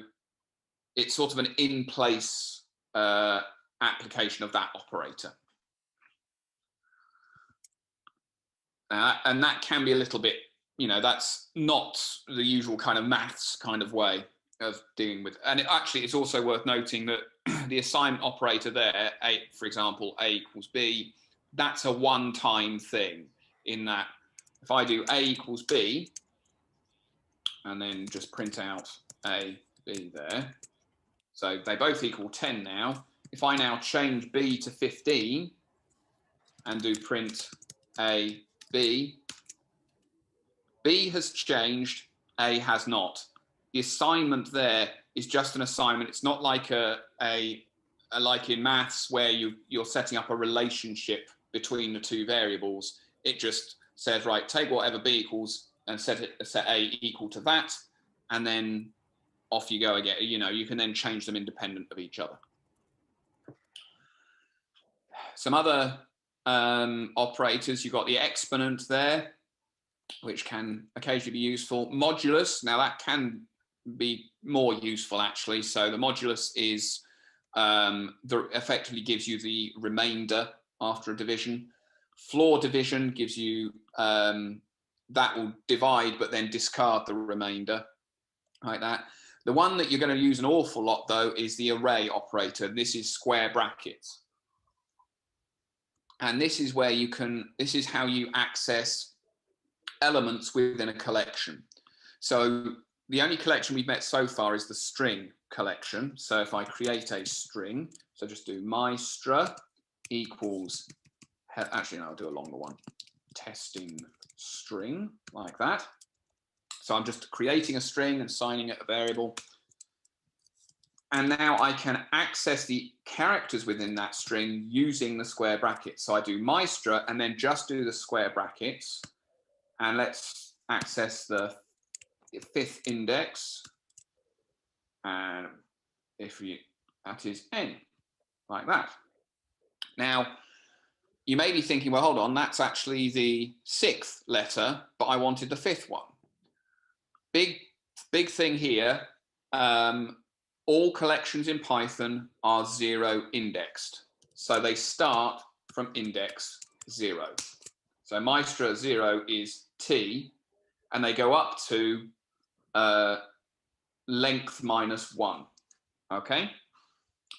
it's sort of an in-place application of that operator. And that can be a little bit, you know, that's not the usual kind of maths kind of way of dealing with. And it's also worth noting that the assignment operator there, A, for example, A equals B, that's a one-time thing in that if I do A equals B, and then just print out A, B there. So they both equal 10 now. If I now change B to 15 and do print A, B, B has changed, A has not. The assignment there is just an assignment. It's not like like in maths where you're setting up a relationship between the two variables. It just says, right, take whatever B equals and set A equal to that, and then off you go again. You know, you can then change them independent of each other. Some other operators, you've got the exponent there, which can occasionally be useful. Modulus, now that can be more useful actually. So the modulus is effectively gives you the remainder after a division. Floor division gives you that will divide but then discard the remainder, like that. The one that you're going to use an awful lot though is the array operator. This is square brackets. And this is where you can, this is how you access elements within a collection. So the only collection we've met so far is the string collection. So if I create a string, so just do maestra equals, actually no, I'll do a longer one, testing string, like that. So I'm just creating a string and assigning it a variable. And now I can access the characters within that string using the square brackets. So I do maestra and then just do the square brackets. And let's access the 5th index. And that is n, like that. Now, you may be thinking, well, hold on, that's actually the 6th letter, but I wanted the 5th one. Big thing here. All collections in Python are 0 indexed. So they start from index 0. So Maestra 0 is T, and they go up to length minus 1. Okay?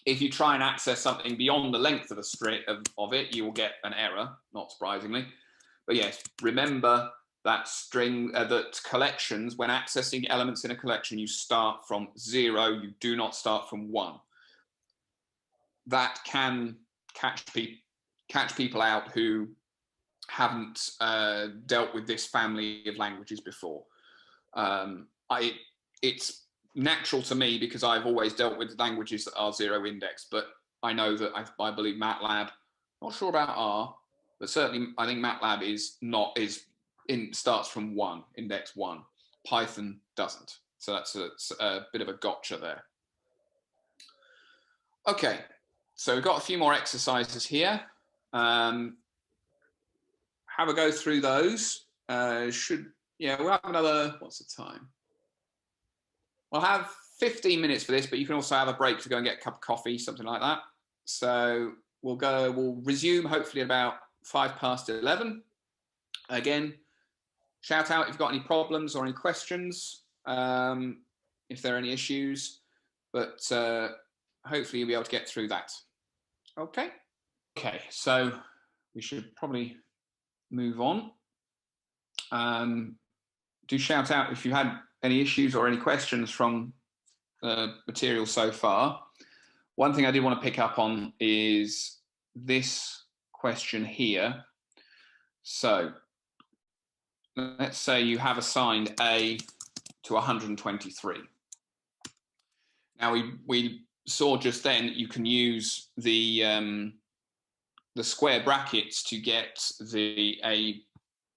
If you try and access something beyond the length of the string of it, you will get an error, not surprisingly. But yes, remember that string, that collections, when accessing elements in a collection, you start from 0, you do not start from 1. That can catch people out who haven't dealt with this family of languages before. It's natural to me because I've always dealt with languages that are 0 indexed, but I know that I believe MATLAB, not sure about R, but certainly I think MATLAB starts from 1, index 1. Python doesn't. So that's a bit of a gotcha there. Okay, so we've got a few more exercises here. Have a go through those. We'll have another, what's the time? We'll have 15 minutes for this, but you can also have a break to go and get a cup of coffee, something like that. So we'll resume hopefully at about 11:05. Again, shout out if you've got any problems or any questions, if there are any issues, but hopefully you'll be able to get through that. Okay, so we should probably move on. Do shout out if you had any issues or any questions from the material so far. One thing I did want to pick up on is this question here. So let's say you have assigned A to 123. Now we saw just then that you can use the square brackets to get a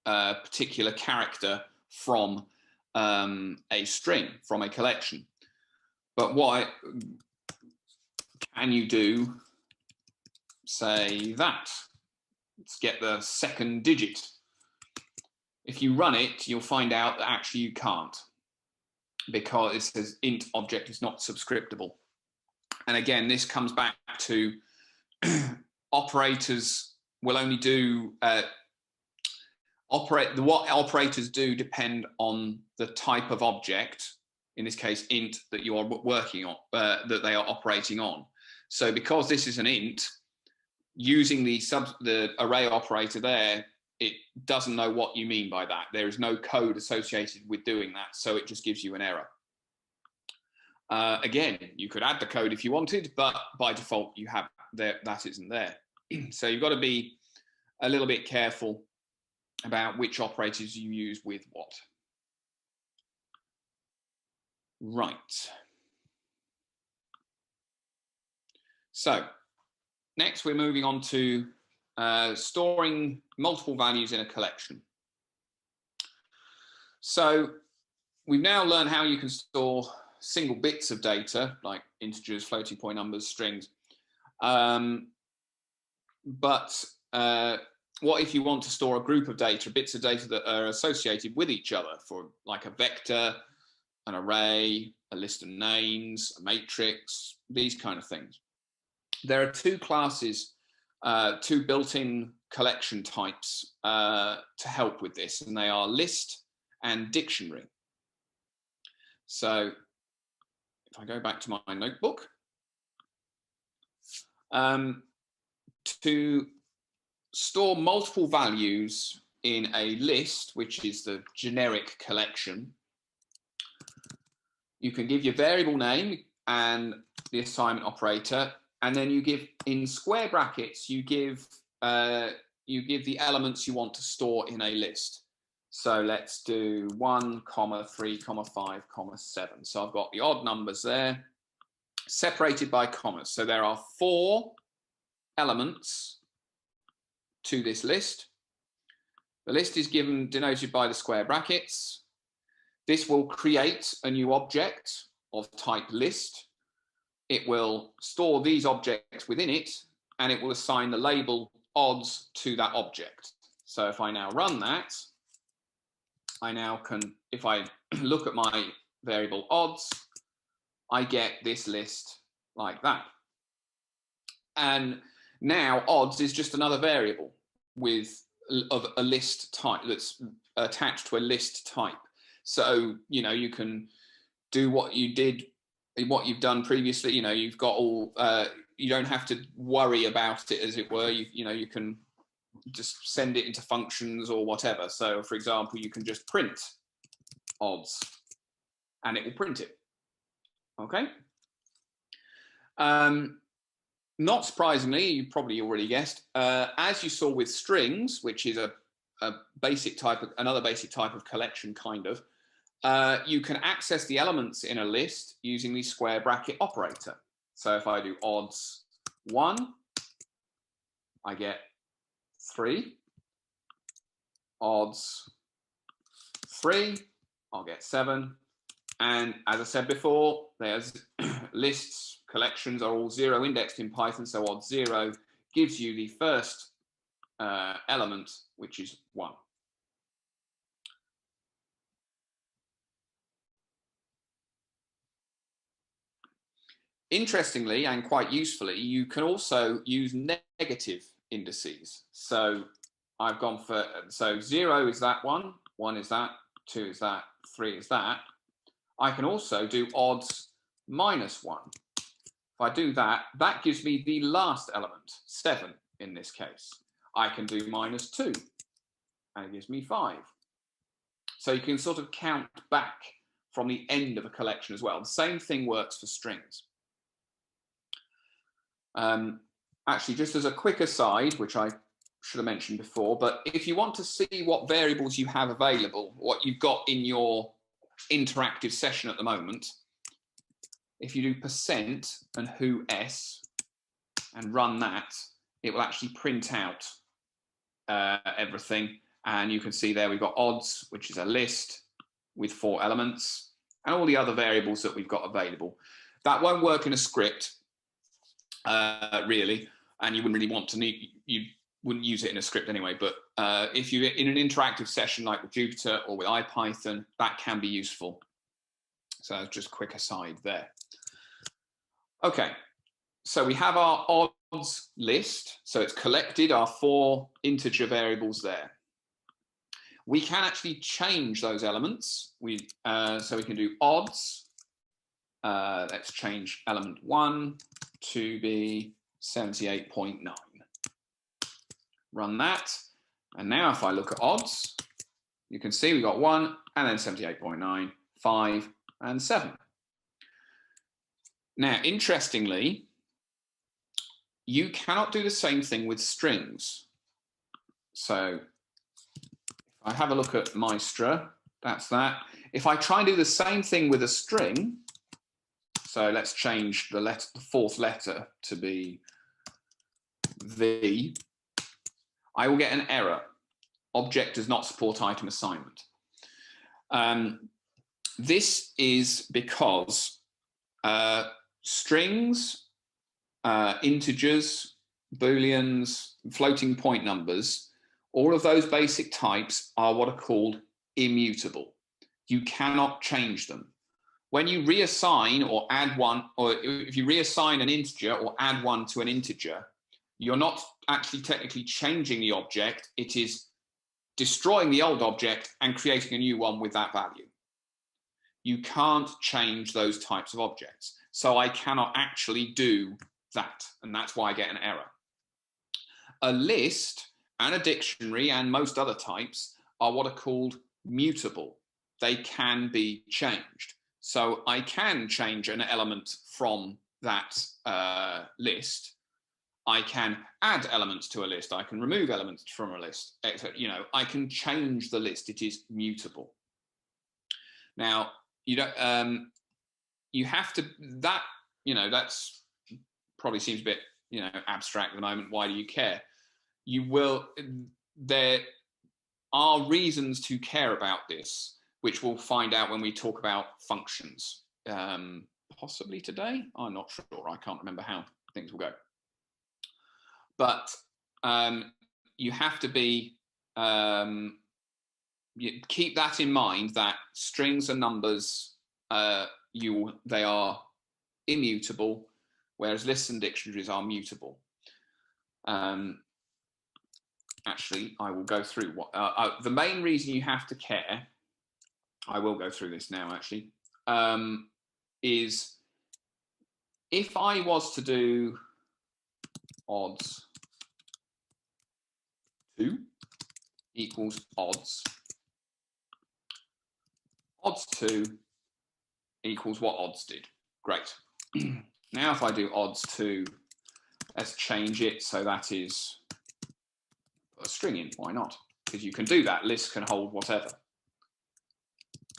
particular character from a string, from a collection. But what can you do, say that? Let's get the second digit. If you run it, you'll find out that actually you can't, because it says int object is not subscriptable. And again, this comes back to operators will only do what operators do depend on the type of object, in this case int, that you are working on, that they are operating on. So because this is an int, using the array operator there, it doesn't know what you mean by that. There is no code associated with doing that, so it just gives you an error. Again, you could add the code if you wanted, but by default you have that isn't there. So you've got to be a little bit careful about which operators you use with what. Right. So next we're moving on to storing multiple values in a collection. So we've now learned how you can store single bits of data like integers, floating point numbers, strings. What if you want to store a group of data, bits of data that are associated with each other, for like a vector, an array, a list of names, a matrix, these kind of things? There are two classes, two built-in collection types to help with this, and they are list and dictionary. So if I go back to my notebook, to store multiple values in a list, which is the generic collection, you can give your variable name and the assignment operator, and then you give, in square brackets, you give the elements you want to store in a list. So let's do 1, 3, 5, 7. So I've got the odd numbers there, separated by commas. So there are 4 elements to this list. The list is denoted by the square brackets. This will create a new object of type list. It will store these objects within it, and it will assign the label odds to that object. So if I now run that, I now can, if I look at my variable odds, I get this list like that. And now odds is just another variable of a list type that's attached to a list type. So, you can do what you've done previously. You've got all, you don't have to worry about it, as it were. You can just send it into functions or whatever. So for example, you can just print odds and it will print it. Okay. Not surprisingly, you probably already guessed, as you saw with strings, which is another basic type of collection, kind of, you can access the elements in a list using the square bracket operator. So if I do odds 1, I get 3. Odds 3, I'll get 7. And as I said before, there's lists, collections are all 0 indexed in Python, so odds 0 gives you the first element, which is 1. Interestingly, and quite usefully, you can also use negative indices. So I've gone for, so 0 is that one, 1 is that, 2 is that, 3 is that. I can also do odds minus 1. If I do that, that gives me the last element, 7 in this case. I can do minus 2, and it gives me 5. So you can sort of count back from the end of a collection as well. The same thing works for strings. Actually, just as a quick aside, which I should have mentioned before, but if you want to see what variables you have available, what you've got in your interactive session at the moment, if you do % and who_s and run that, it will actually print out everything. And you can see there we've got odds, which is a list with 4 elements, and all the other variables that we've got available. That won't work in a script, really, and you wouldn't really want to you wouldn't use it in a script anyway, but if you're in an interactive session like with Jupyter or with IPython, that can be useful. So just a quick aside there. Okay, so we have our odds list. So it's collected our 4 integer variables there. We can actually change those elements. So we can do odds. Let's change element 1 to be 78.9. Run that. And now if I look at odds, you can see we got 1 and then 78.9, 5 and 7. Now, interestingly, you cannot do the same thing with strings. So if I have a look at Maestro, that's that. If I try and do the same thing with a string, so let's change the 4th letter to be V, I will get an error. Object does not support item assignment. This is because strings, integers, booleans, floating point numbers, all of those basic types are what are called immutable. You cannot change them. When you reassign or add one, or if you reassign an integer or add one to an integer, you're not actually technically changing the object. It is destroying the old object and creating a new one with that value. You can't change those types of objects. So I cannot actually do that. And that's why I get an error. A list and a dictionary and most other types are what are called mutable. They can be changed. So I can change an element from that list. I can add elements to a list. I can remove elements from a list. You know, I can change the list. It is mutable. Now, you don't. You have to. That, you know, that's probably seems a bit, you know, abstract at the moment. Why do you care? You will. There are reasons to care about this, which we'll find out when we talk about functions. Possibly today. I'm not sure. I can't remember how things will go. But you have to be, keep that in mind, that strings and numbers, they are immutable, whereas lists and dictionaries are mutable. Actually, I will go through what the main reason you have to care. I will go through this now, actually, is if I was to do odds 2 equals odds 2 equals what odds did. Great. Now if I do odds 2, let's change it so that is a string in. Why not? Because you can do that. Lists can hold whatever.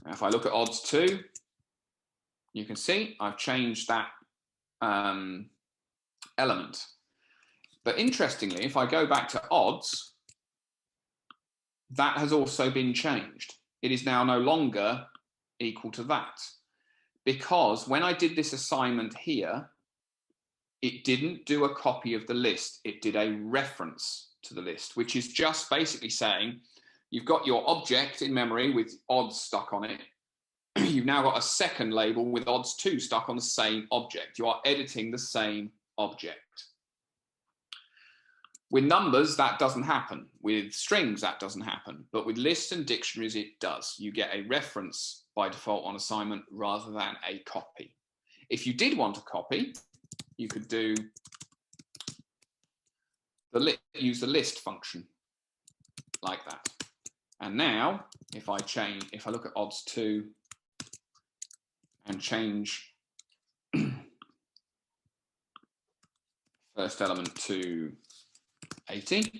Now if I look at odds 2, you can see I've changed that element. But interestingly, if I go back to odds, that has also been changed. It is now no longer equal to that, because when I did this assignment here, it didn't do a copy of the list. It did a reference to the list, which is just basically saying you've got your object in memory with odds stuck on it. You've now got a second label with odds 2 stuck on the same object. You are editing the same object. With numbers, that doesn't happen. With strings, that doesn't happen. But with lists and dictionaries, it does. You get a reference by default on assignment rather than a copy. If you did want a copy, you could do use the list function like that. And now, if I look at odds 2 and change first element to 80.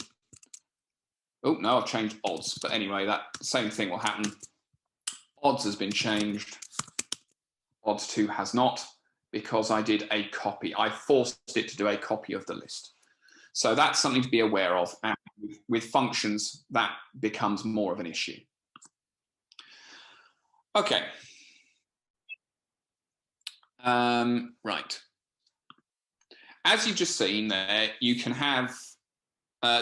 Oh, no, I've changed odds. But anyway, that same thing will happen. Odds has been changed. Odds 2 has not, because I did a copy. I forced it to do a copy of the list. So that's something to be aware of. And with functions, that becomes more of an issue. Okay. Right. As you've just seen there, you can have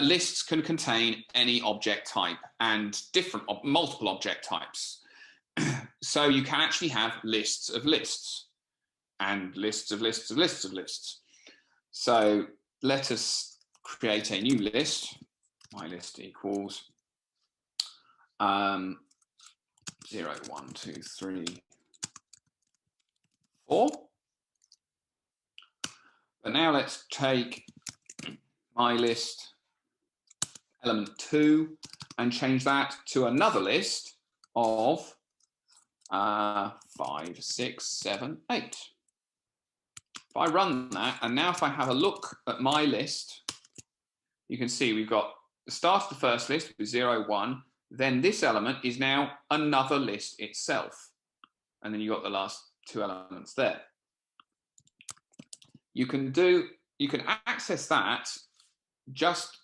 lists can contain any object type and multiple object types. So you can actually have lists of lists and lists of lists of lists of lists. So let us create a new list. My list equals 0, 1, 2, 3, 4. But now let's take my list element 2 and change that to another list of 5, 6, 7, 8. If I run that, and now if I have a look at my list, you can see we've got the start of the first list with 0, 1, then this element is now another list itself. And then you've got the last 2 elements there. You can access that just,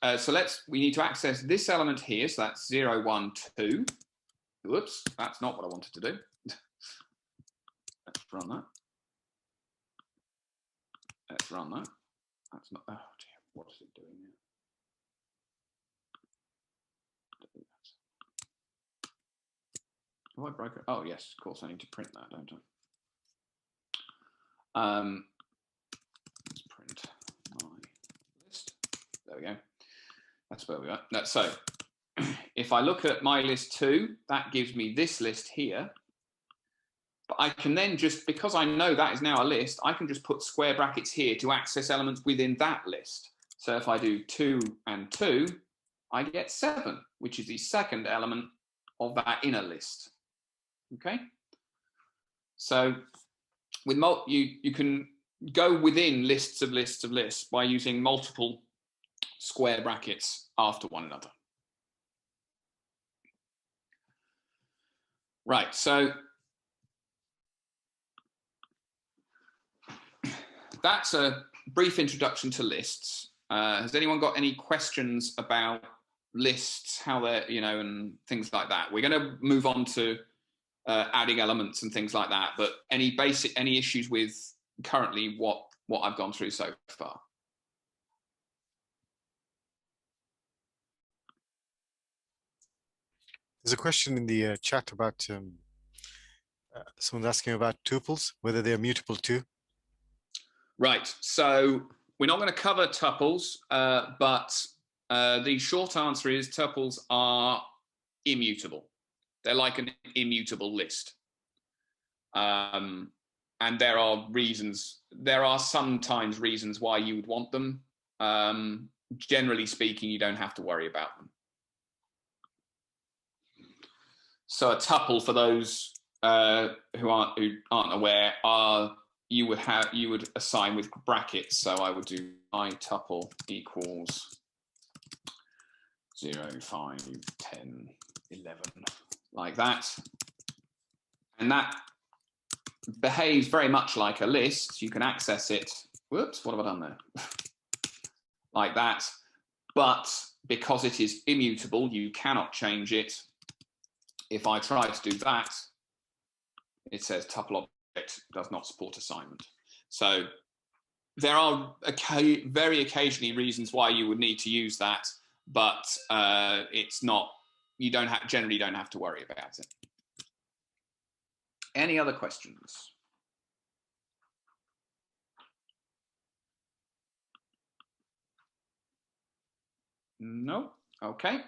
we need to access this element here. So that's 0, 1, 2. Whoops, that's not what I wanted to do. Let's run that. Let's run that. That's not, oh dear, what is it doing here? Have I broke it? Oh yes, of course I need to print that, don't I? Let's print my list. There we go. That's where we are. No, so if I look at my list 2, that gives me this list here. But I can then just, because I know that is now a list, I can just put square brackets here to access elements within that list. So if I do 2 and 2, I get 7, which is the second element of that inner list. Okay? So with you can go within lists of lists of lists by using multiple square brackets after one another. Right, so that's a brief introduction to lists. Has anyone got any questions about lists, how they're, and things like that? We're going to move on to adding elements and things like that, but any issues with currently what I've gone through so far? There's a question in the chat about someone's asking about tuples, whether they're mutable too. Right, so we're not going to cover tuples, but the short answer is tuples are immutable. They're like an immutable list. And there are sometimes reasons why you would want them. Generally speaking, you don't have to worry about them. So a tuple, for those who aren't aware, you would assign with brackets. So I would do my tuple equals 0, 5, 10, 11, like that. And that behaves very much like a list. You can access it. Whoops, what have I done there? like that. But because it is immutable, you cannot change it. If I try to do that, it says tuple object does not support assignment. So there are very occasionally reasons why you would need to use that, but it's not, you generally don't have to worry about it. Any other questions? No? Okay.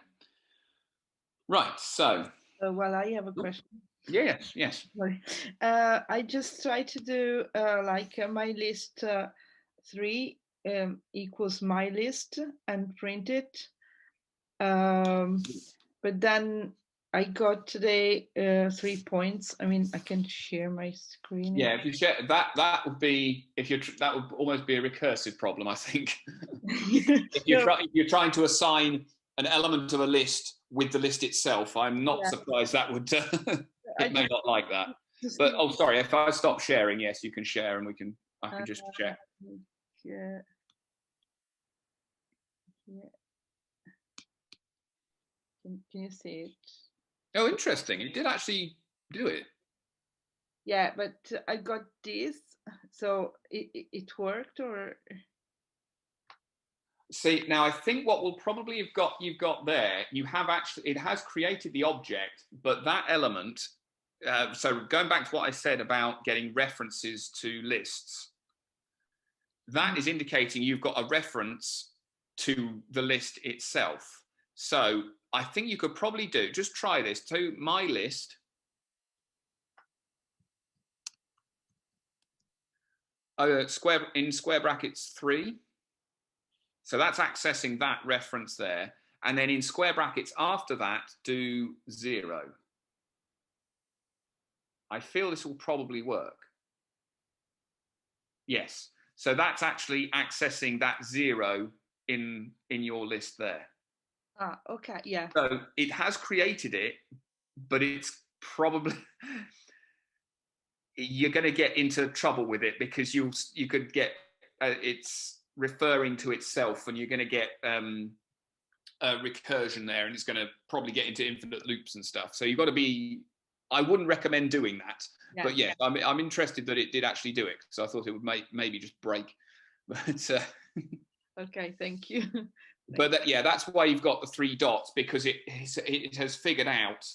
Right, so. Well, I have a question. Yes, yes. Sorry. I just try to do my list 3 equals my list and print it. But then I got today 3 points. I mean, I can share my screen. Yeah, if you share that would be, that would almost be a recursive problem, I think. If you're trying to assign an element of a list with the list itself, I'm not surprised that would it may not like that. But oh, sorry, if I stop sharing, yes, you can share, and I can just share. Yeah. Can you see it? Oh, interesting. It did actually do it. Yeah, but I got this, so it worked, or? See, now I think what will probably you've got there, it has created the object, but that element, so going back to what I said about getting references to lists, that is indicating you've got a reference to the list itself. So I think you could probably just try this, to my list. In square brackets 3. So that's accessing that reference there. And then in square brackets after that, do 0. I feel this will probably work. Yes. So that's actually accessing that 0 in your list there. Ah, okay, yeah. So it has created it, but it's probably you're going to get into trouble with it, because you could get it's referring to itself, and you're going to get a recursion there, and it's going to probably get into infinite loops and stuff. So you've got to be. I wouldn't recommend doing that. Yeah, but yes, yeah. I'm interested that it did actually do it, because I thought it would maybe just break. But okay, thank you. But that's why you've got the 3 dots, because it has figured out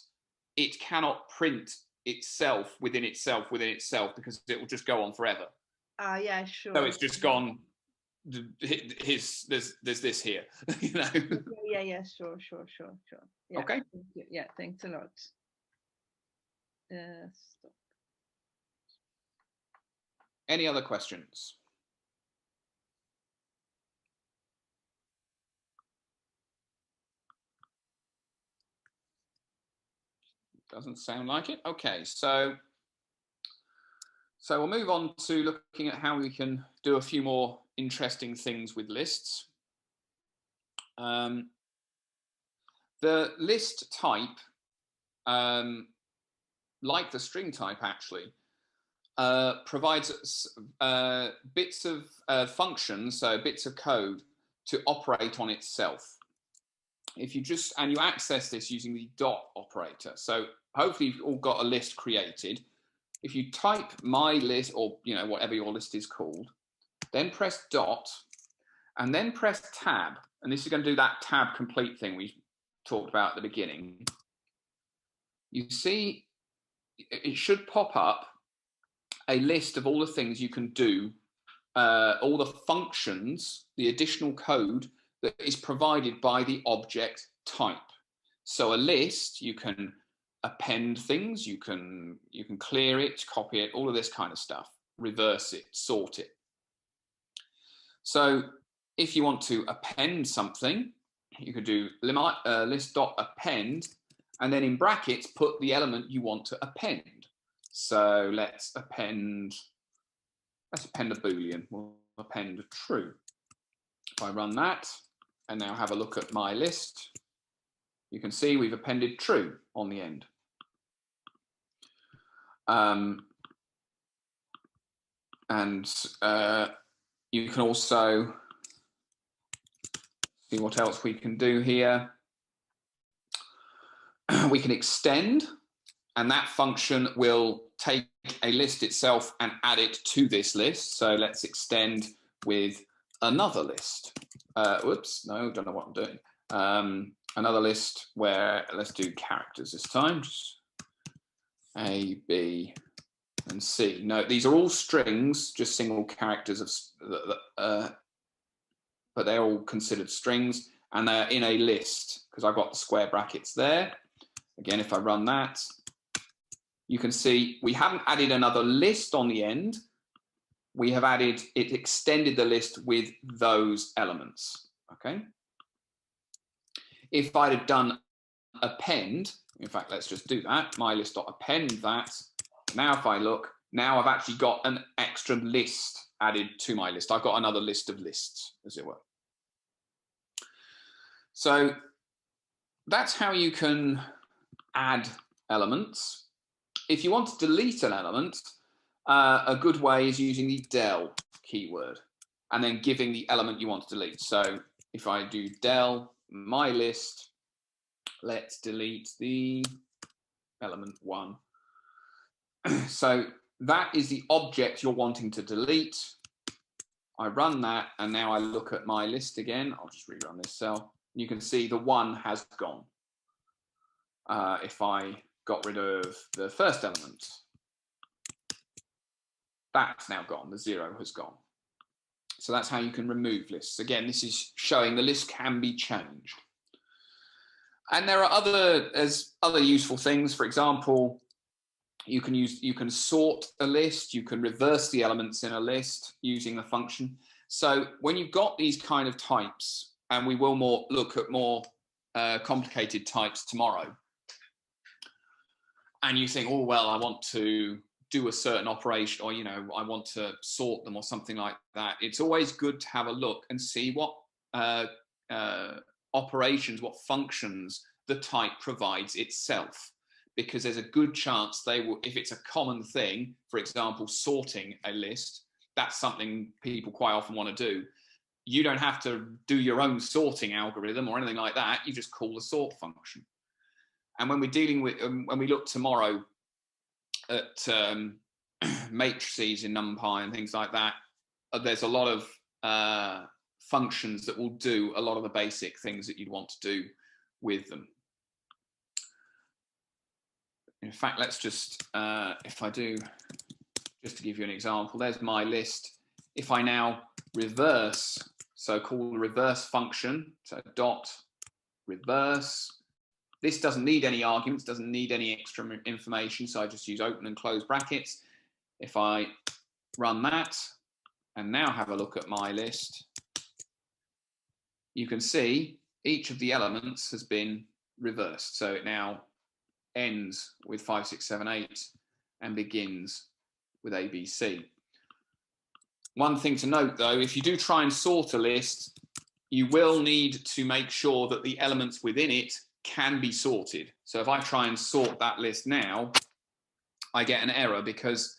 it cannot print itself within itself, because it will just go on forever. Yeah, sure. So it's just gone. There's this here, you know. Yeah, sure. Yeah, okay. Thank you. Yeah, thanks a lot. Stop. Any other questions? Doesn't sound like it. Okay, so we'll move on to looking at how we can do a few more interesting things with lists. The list type, like the string type actually, provides bits of functions, so bits of code, to operate on itself. If you you access this using the dot operator. So hopefully you've all got a list created. If you type my list, or whatever your list is called, then press dot, and then press tab, and this is going to do that tab complete thing we talked about at the beginning. You see, it should pop up a list of all the things you can do, all the functions, the additional code that is provided by the object type. So a list, you can append things, you can clear it, copy it, all of this kind of stuff, reverse it, sort it. So if you want to append something, you could do list.append, and then in brackets put the element you want to append. So let's append a Boolean. We'll append true. If I run that and now have a look at my list, you can see we've appended true on the end. And you can also See what else we can do here. We can extend, and that function will take a list itself and add it to this list. So let's extend with another list. Whoops, no, don't know what I'm doing. Another list where, let's do characters this time. Just A, B, and C. No, these are all strings, just single characters of, but they're all considered strings, and they're in a list because I've got the square brackets there. Again, if I run that, you can see we haven't added another list on the end. We have added, it extended the list with those elements, okay? If I'd have done append, in fact, let's just do that, mylist.append that. Now if I look, now I've actually got an extra list added to my list. I've got another list of lists, as it were. So that's how you can add elements. If you want to delete an element, a good way is using the del keyword and then giving the element you want to delete. So if I do del my list, let's delete the element 1. So that is the object you're wanting to delete. I run that, and now I look at my list again. I'll just rerun this cell. You can see the 1 has gone. If I got rid of the first element, that's now gone. The 0 has gone. So that's how you can remove lists. Again, this is showing the list can be changed. And there are other useful things. For example, you can sort a list, you can reverse the elements in a list using the function. So when you've got these kind of types, and we will look at more complicated types tomorrow, and you think, oh, well, I want to do a certain operation, or, you know, I want to sort them or something like that. It's always good to have a look and see what operations, what functions the type provides itself, because there's a good chance they will, if it's a common thing, for example, sorting a list, that's something people quite often want to do. You don't have to do your own sorting algorithm or anything like that. You just call the sort function. And when we're dealing with, when we look tomorrow at matrices in NumPy and things like that, there's a lot of functions that will do a lot of the basic things that you'd want to do with them. In fact, let's just, if I do, just to give you an example, there's my list. If I now reverse, so call the reverse function, so dot reverse. This doesn't need any arguments, doesn't need any extra information, so I just use open and close brackets. If I run that and now have a look at my list, you can see each of the elements has been reversed. So it now ends with 5, 6, 7, 8 and begins with A, B, C. One thing to note though, if you do try and sort a list, you will need to make sure that the elements within it can be sorted. So if I try and sort that list now, I get an error because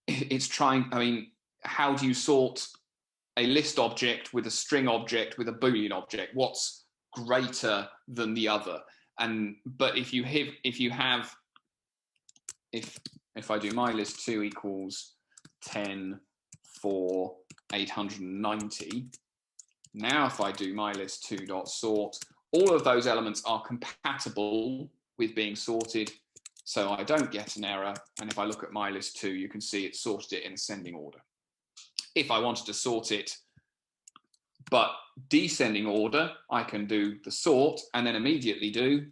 it's trying, I mean, how do you sort a list object with a string object with a Boolean object? What's greater than the other? And but if I do my list 2 equals 10 for 890, now if I do my list 2 dot sort, all of those elements are compatible with being sorted, so I don't get an error. And if I look at my list 2, you can see it sorted it in ascending order. If I wanted to sort it but descending order, I can do the sort and then immediately do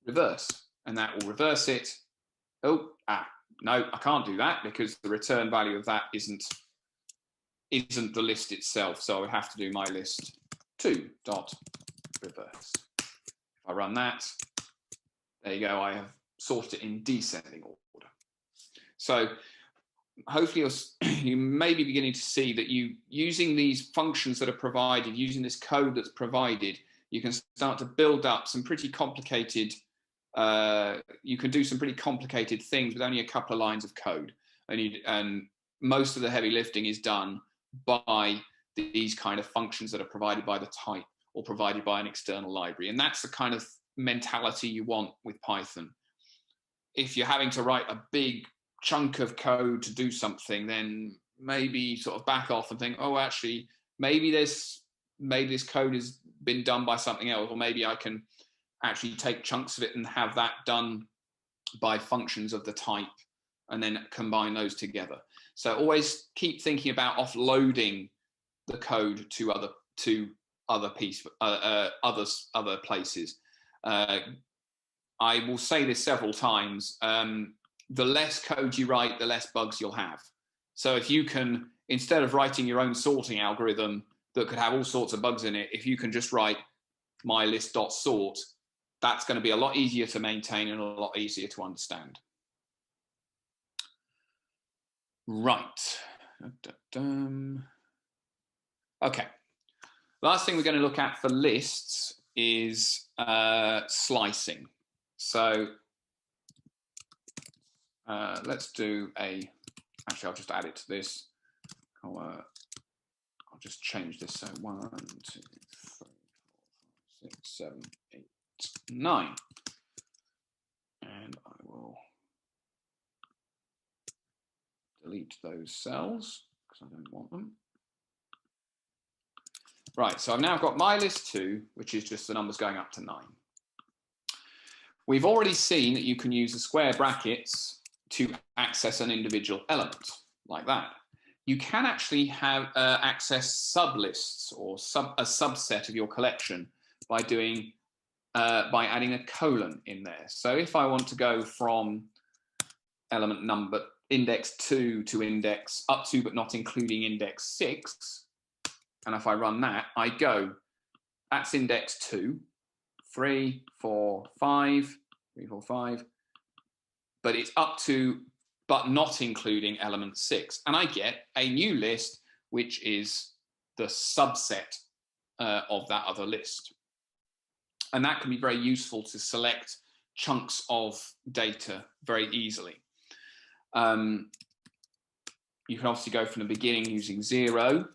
reverse, and that will reverse it. Oh, no, I can't do that because the return value of that isn't the list itself. So I would have to do my list 2 dot reverse. If I run that, there you go, I have sorted it in descending order. So hopefully you may be beginning to see that you, using these functions that are provided, using this code that's provided, you can start to build up some pretty complicated, you can do some pretty complicated things with only a couple of lines of code. And most of the heavy lifting is done by these kind of functions that are provided by the type or provided by an external library. And that's the kind of mentality you want with Python. If you're having to write a big chunk of code to do something, then maybe sort of back off and think, oh, actually, maybe this code has been done by something else, or maybe I can actually take chunks of it and have that done by functions of the type and then combine those together. So always keep thinking about offloading the code to other places. I will say this several times. The less code you write, the less bugs you'll have. So if you can, instead of writing your own sorting algorithm that could have all sorts of bugs in it, if you can just write mylist.sort, that's going to be a lot easier to maintain and a lot easier to understand. Right. Okay. Last thing we're going to look at for lists is slicing. So let's do actually, I'll just add it to this. I'll just change this. So 1, 2, 3, 4, 5, 6, 7, 8, 9. And I will delete those cells because I don't want them. Right, so I've now got my list 2, which is just the numbers going up to 9. We've already seen that you can use the square brackets to access an individual element, like that. You can actually have access sublists or a subset of your collection by doing by adding a colon in there. So if I want to go from element number index 2 to index up to but not including index 6, and if I run that, I go, that's index 2, 3, 4, 5, 3, 4, 5, but it's up to but not including element 6. And I get a new list, which is the subset of that other list. And that can be very useful to select chunks of data very easily. You can obviously go from the beginning using 0.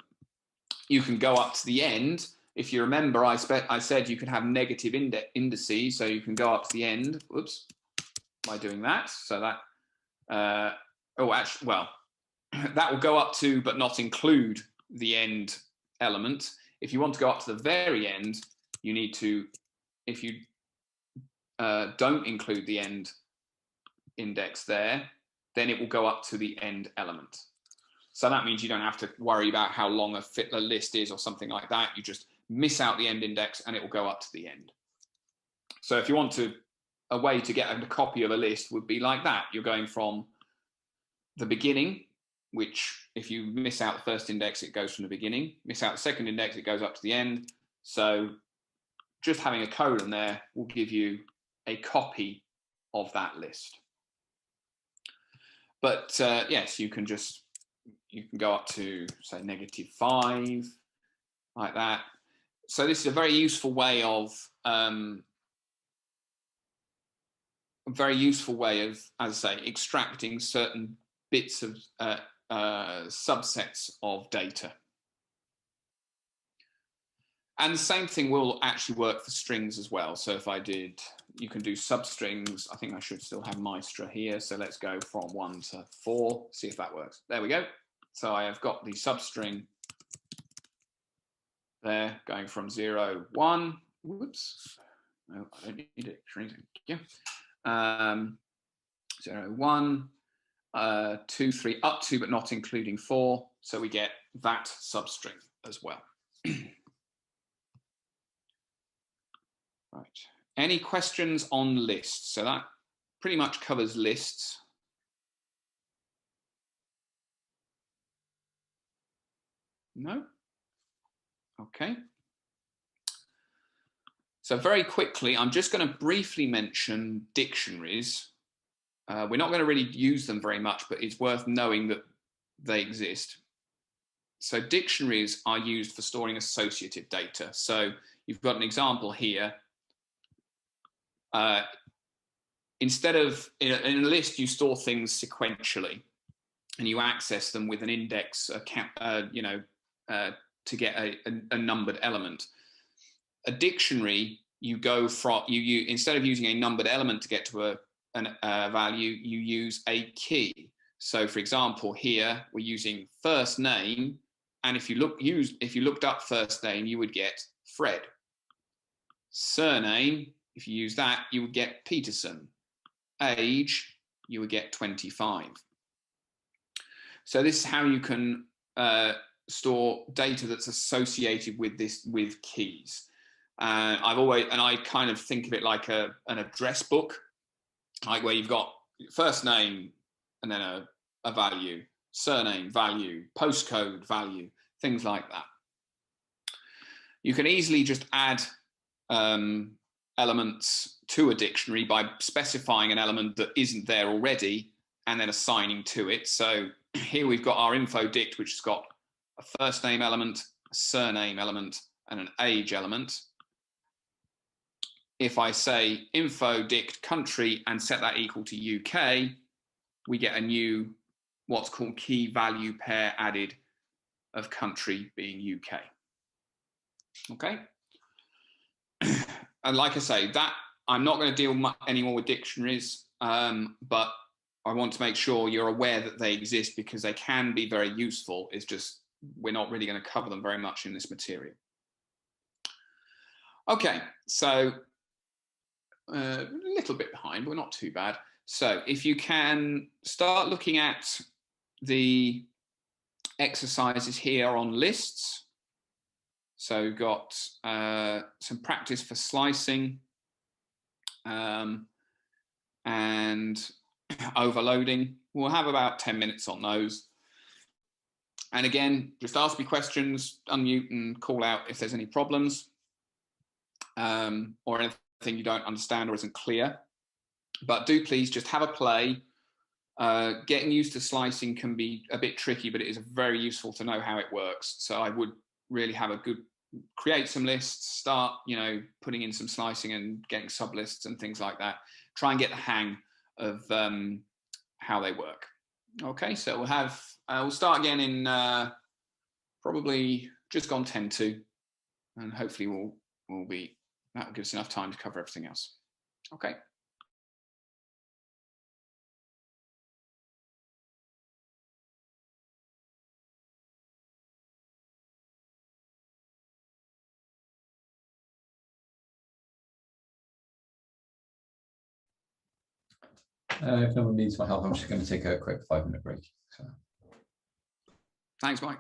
You can go up to the end. If you remember, I said you can have negative indices, so you can go up to the end, whoops, by doing that. So that, that will go up to but not include the end element. If you want to go up to the very end, you need to, if you don't include the end index there, then it will go up to the end element. So that means you don't have to worry about how long a list is or something like that. You just miss out the end index and it will go up to the end. So if you want to, a way to get a copy of a list would be like that. You're going from the beginning, which if you miss out the first index, it goes from the beginning. Miss out the second index, it goes up to the end. So just having a colon there will give you a copy of that list. But yes, you can go up to say -5, like that. So this is a very useful way of as I say, extracting certain bits of subsets of data. And the same thing will actually work for strings as well. So if I did, you can do substrings. I think I should still have Maestra here. So let's go from 1 to 4, see if that works. There we go. So I have got the substring there going from 0, 1. Whoops. No, I don't need it. Thank you. 0, 1, 2, 3, up to but not including 4. So we get that substring as well. Right. Any questions on lists? So that pretty much covers lists. No? Okay. So very quickly, I'm just going to briefly mention dictionaries. We're not going to really use them very much, but it's worth knowing that they exist. So dictionaries are used for storing associative data. So you've got an example here. Instead of in a list, you store things sequentially, and you access them with an index, to get a numbered element. A dictionary, you go from, you instead of using a numbered element to get to a value, you use a key. So for example, here we're using first name, and if you looked up first name, you would get Fred. Surname, if you use that, you would get Peterson. Age, you would get 25. So this is how you can store data that's associated with keys. I kind of think of it like an address book, like where you've got first name and then a value, surname, value, postcode, value, things like that. You can easily just add elements to a dictionary by specifying an element that isn't there already and then assigning to it. So here we've got our info dict, which has got a first name element, a surname element, and an age element. If I say info dict country and set that equal to UK, we get a new what's called key value pair added of country being UK. Okay. And like I say, that I'm not going to deal anymore with dictionaries, but I want to make sure you're aware that they exist because they can be very useful. It's just we're not really going to cover them very much in this material. Okay, so a little bit behind, but we're not too bad. So if you can start looking at the exercises here on lists. So we've got some practice for slicing and overloading. We'll have about 10 minutes on those. And again, just ask me questions, unmute and call out if there's any problems or anything you don't understand or isn't clear. But do please just have a play. Getting used to slicing can be a bit tricky, but it is very useful to know how it works. So I would really have a good, create some lists, start, putting in some slicing and getting sublists and things like that. Try and get the hang of how they work. Okay, so we'll start again in probably just gone 10 to, and hopefully that will give us enough time to cover everything else. Okay. If no one needs my help, I'm just going to take a quick 5-minute break. So. Thanks, Mike.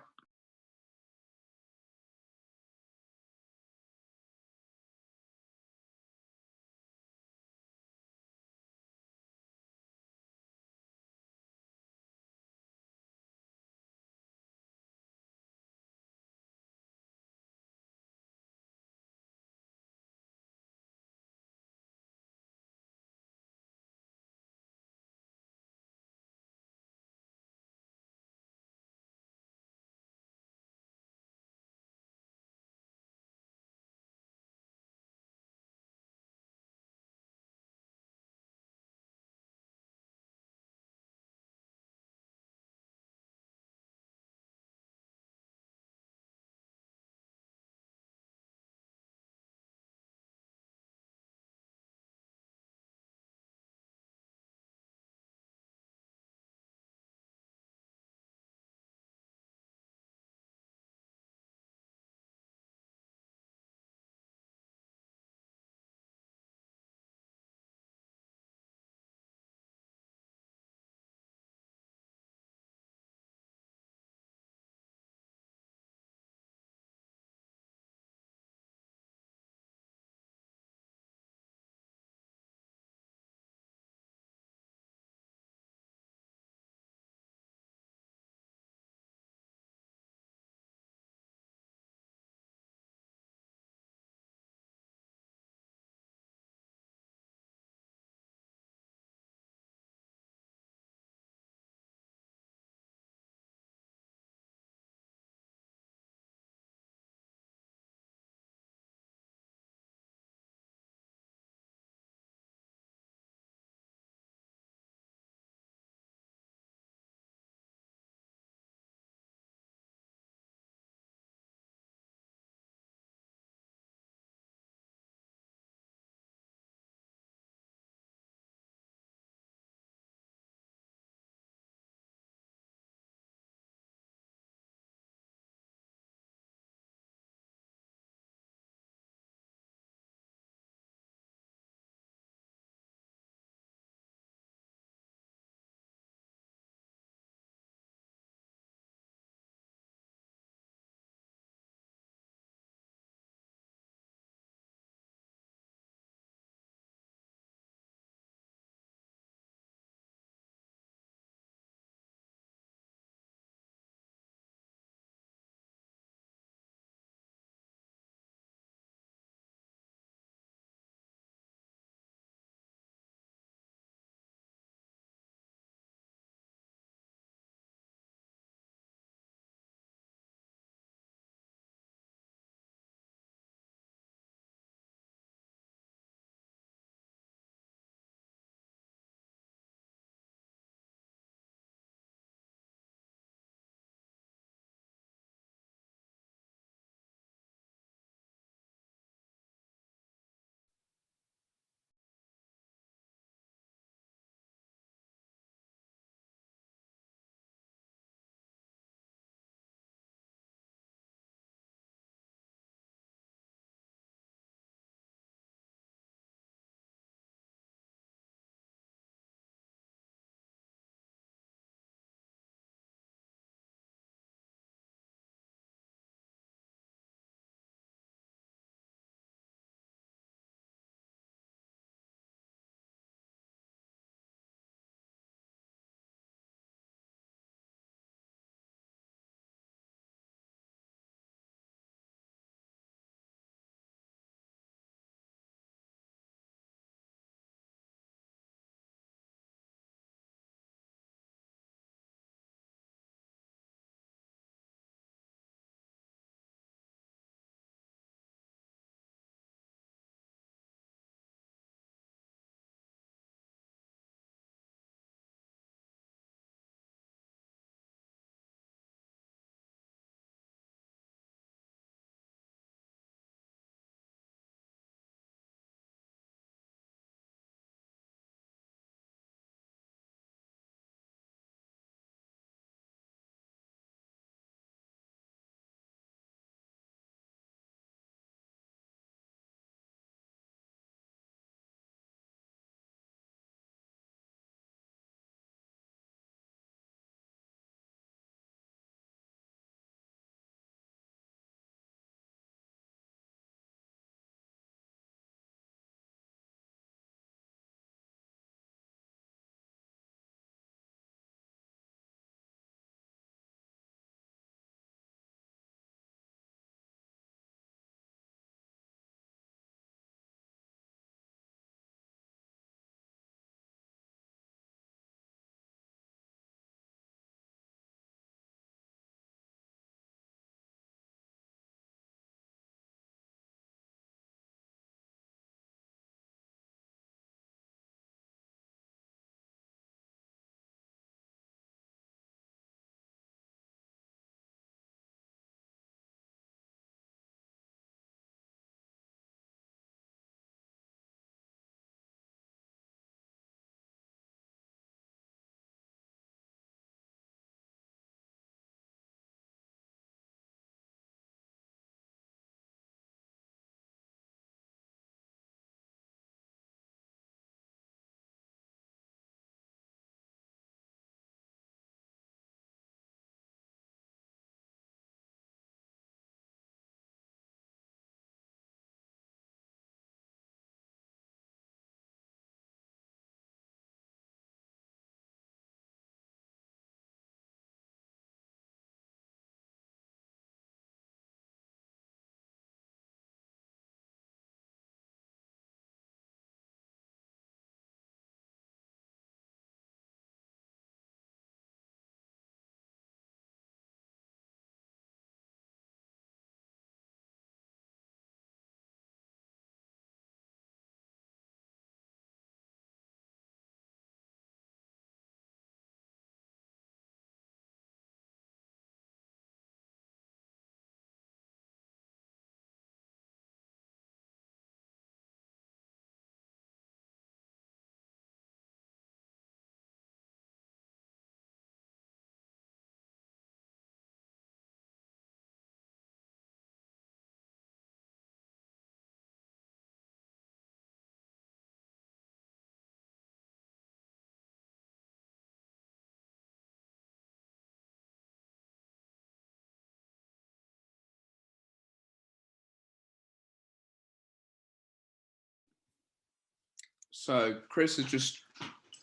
So Chris has just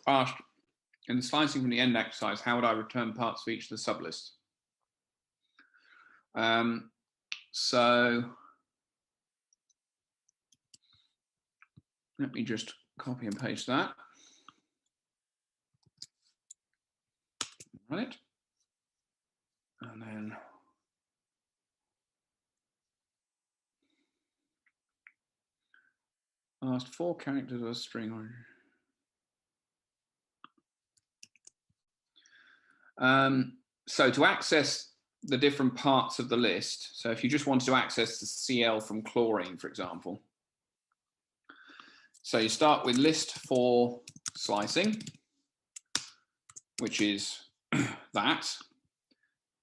asked, in the slicing from the end exercise, how would I return parts for each of the sublists? So let me just copy and paste that. Right. And then asked 4 characters of a string. So to access the different parts of the list, so if you just wanted to access the Cl from chlorine, for example, so you start with list for slicing, which is that.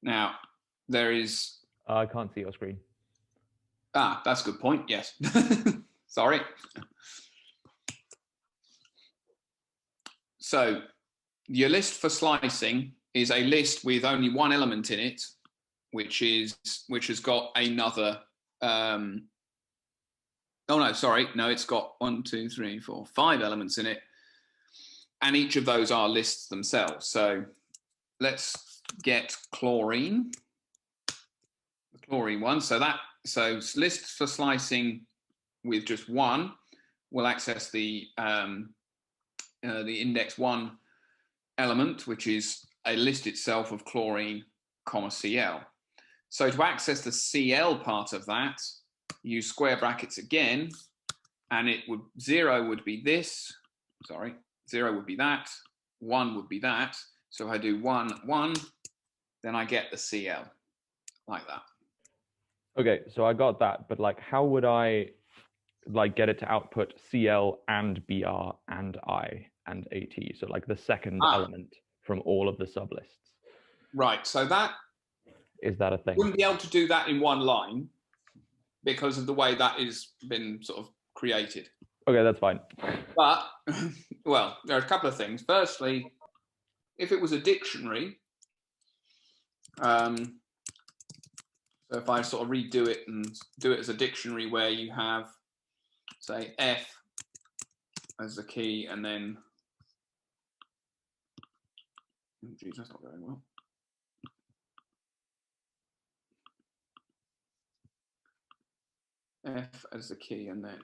Now, there is... I can't see your screen. Ah, that's a good point, yes. Sorry. So your list for slicing is a list with only one element in it, which has got another oh no, sorry, no, it's got 1, 2, 3, 4, 5 elements in it, and each of those are lists themselves. So let's get chlorine, the chlorine one. So lists for slicing with just one will access the index 1 element, which is a list itself of chlorine, Cl. So to access the Cl part of that, use square brackets again, and 0 would be this, sorry, 0 would be that, 1 would be that. So if I do 1, 1, then I get the Cl, like that. Okay, so I got that, but like, how would I like get it to output Cl and Br and I and At? So like the second element from all of the sublists. Right, so that... Is that a thing? Wouldn't be able to do that in one line because of the way that has been sort of created. Okay, that's fine. But, well, there are a couple of things. Firstly, if it was a dictionary, so if I sort of redo it and do it as a dictionary where you have, say, F as the key and then, oh, geez, that's not going well. F as the key and then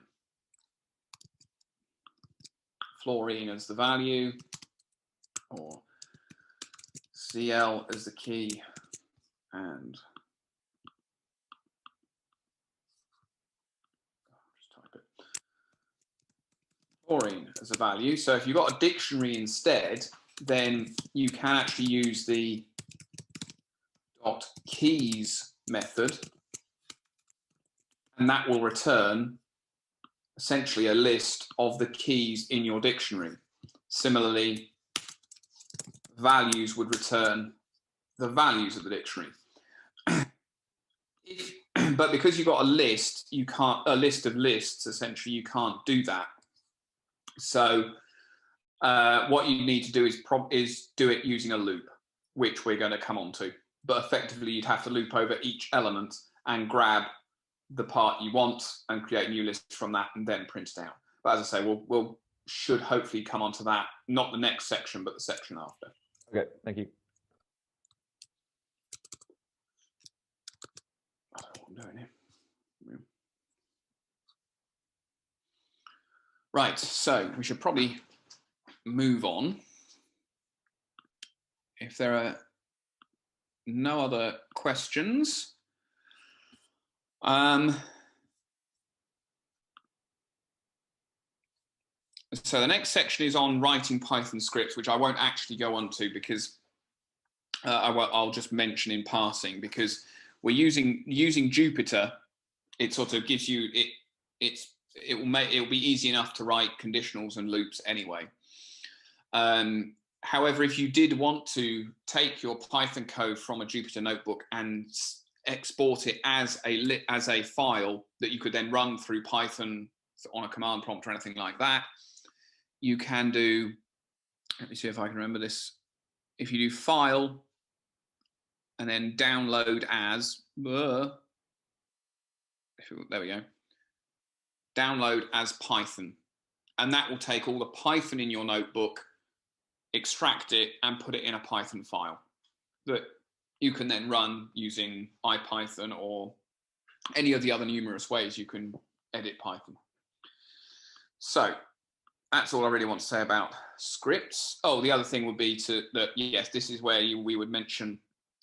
fluorine as the value, or Cl as the key and just type it, fluorine as a value. So if you've got a dictionary instead, then you can actually use the .keys method, and that will return essentially a list of the keys in your dictionary. Similarly, values would return the values of the dictionary. But because you've got a list, you can't, a list of lists, essentially, you can't do that. So what you need to do is do it using a loop, which we're going to come on to. But effectively, you'd have to loop over each element and grab the part you want and create a new list from that and then print it out. But as I say, we'll should hopefully come on to that, not the next section, but the section after. Okay, thank you. I don't know what I'm doing here. Right, so we should probably move on. If there are no other questions, so the next section is on writing Python scripts, which I won't actually go on to because I'll just mention in passing, because we're using Jupyter. It sort of gives you it'll be easy enough to write conditionals and loops anyway. However, if you did want to take your Python code from a Jupyter notebook and export it as a file that you could then run through Python on a command prompt or anything like that, you can do, let me see if I can remember this. If you do file and then download as, there we go, download as Python. and that will take all the Python in your notebook, extract it, and put it in a Python file that you can then run using IPython or any of the other numerous ways you can edit Python. So that's all I really want to say about scripts. Oh, the other thing would be that yes, this is where we would mention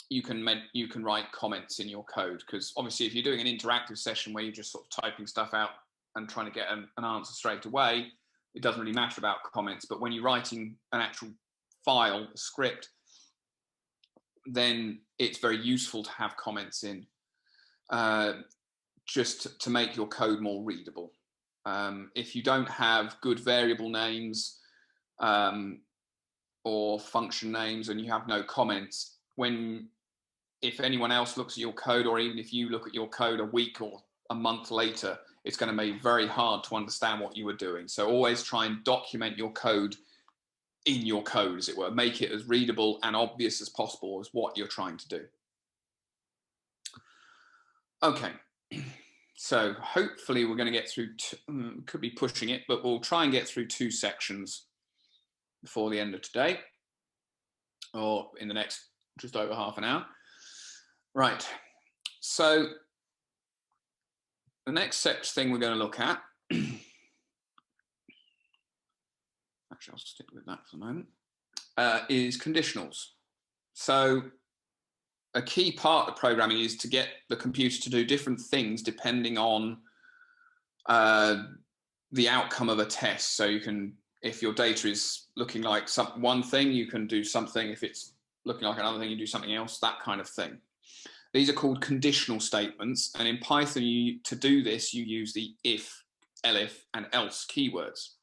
you can write comments in your code, because obviously if you're doing an interactive session where you're just sort of typing stuff out and trying to get an answer straight away, it doesn't really matter about comments. But when you're writing an actual file, a script, then it's very useful to have comments in, just to make your code more readable. If you don't have good variable names or function names and you have no comments, if anyone else looks at your code, or even if you look at your code a week or a month later, it's going to be very hard to understand what you were doing. So always try and document your code in your code, as it were. Make it as readable and obvious as possible as what you're trying to do. Okay, so hopefully we're going to get through, could be pushing it, but we'll try and get through 2 sections before the end of today, or in the next just over half an hour. Right, so the next thing we're going to look at, actually I'll stick with that for the moment, is conditionals. So a key part of programming is to get the computer to do different things depending on the outcome of a test. So you can, if your data is looking like one thing, you can do something. If it's looking like another thing, you do something else, that kind of thing. These are called conditional statements. And in Python, to do this, you use the if, elif, and else keywords.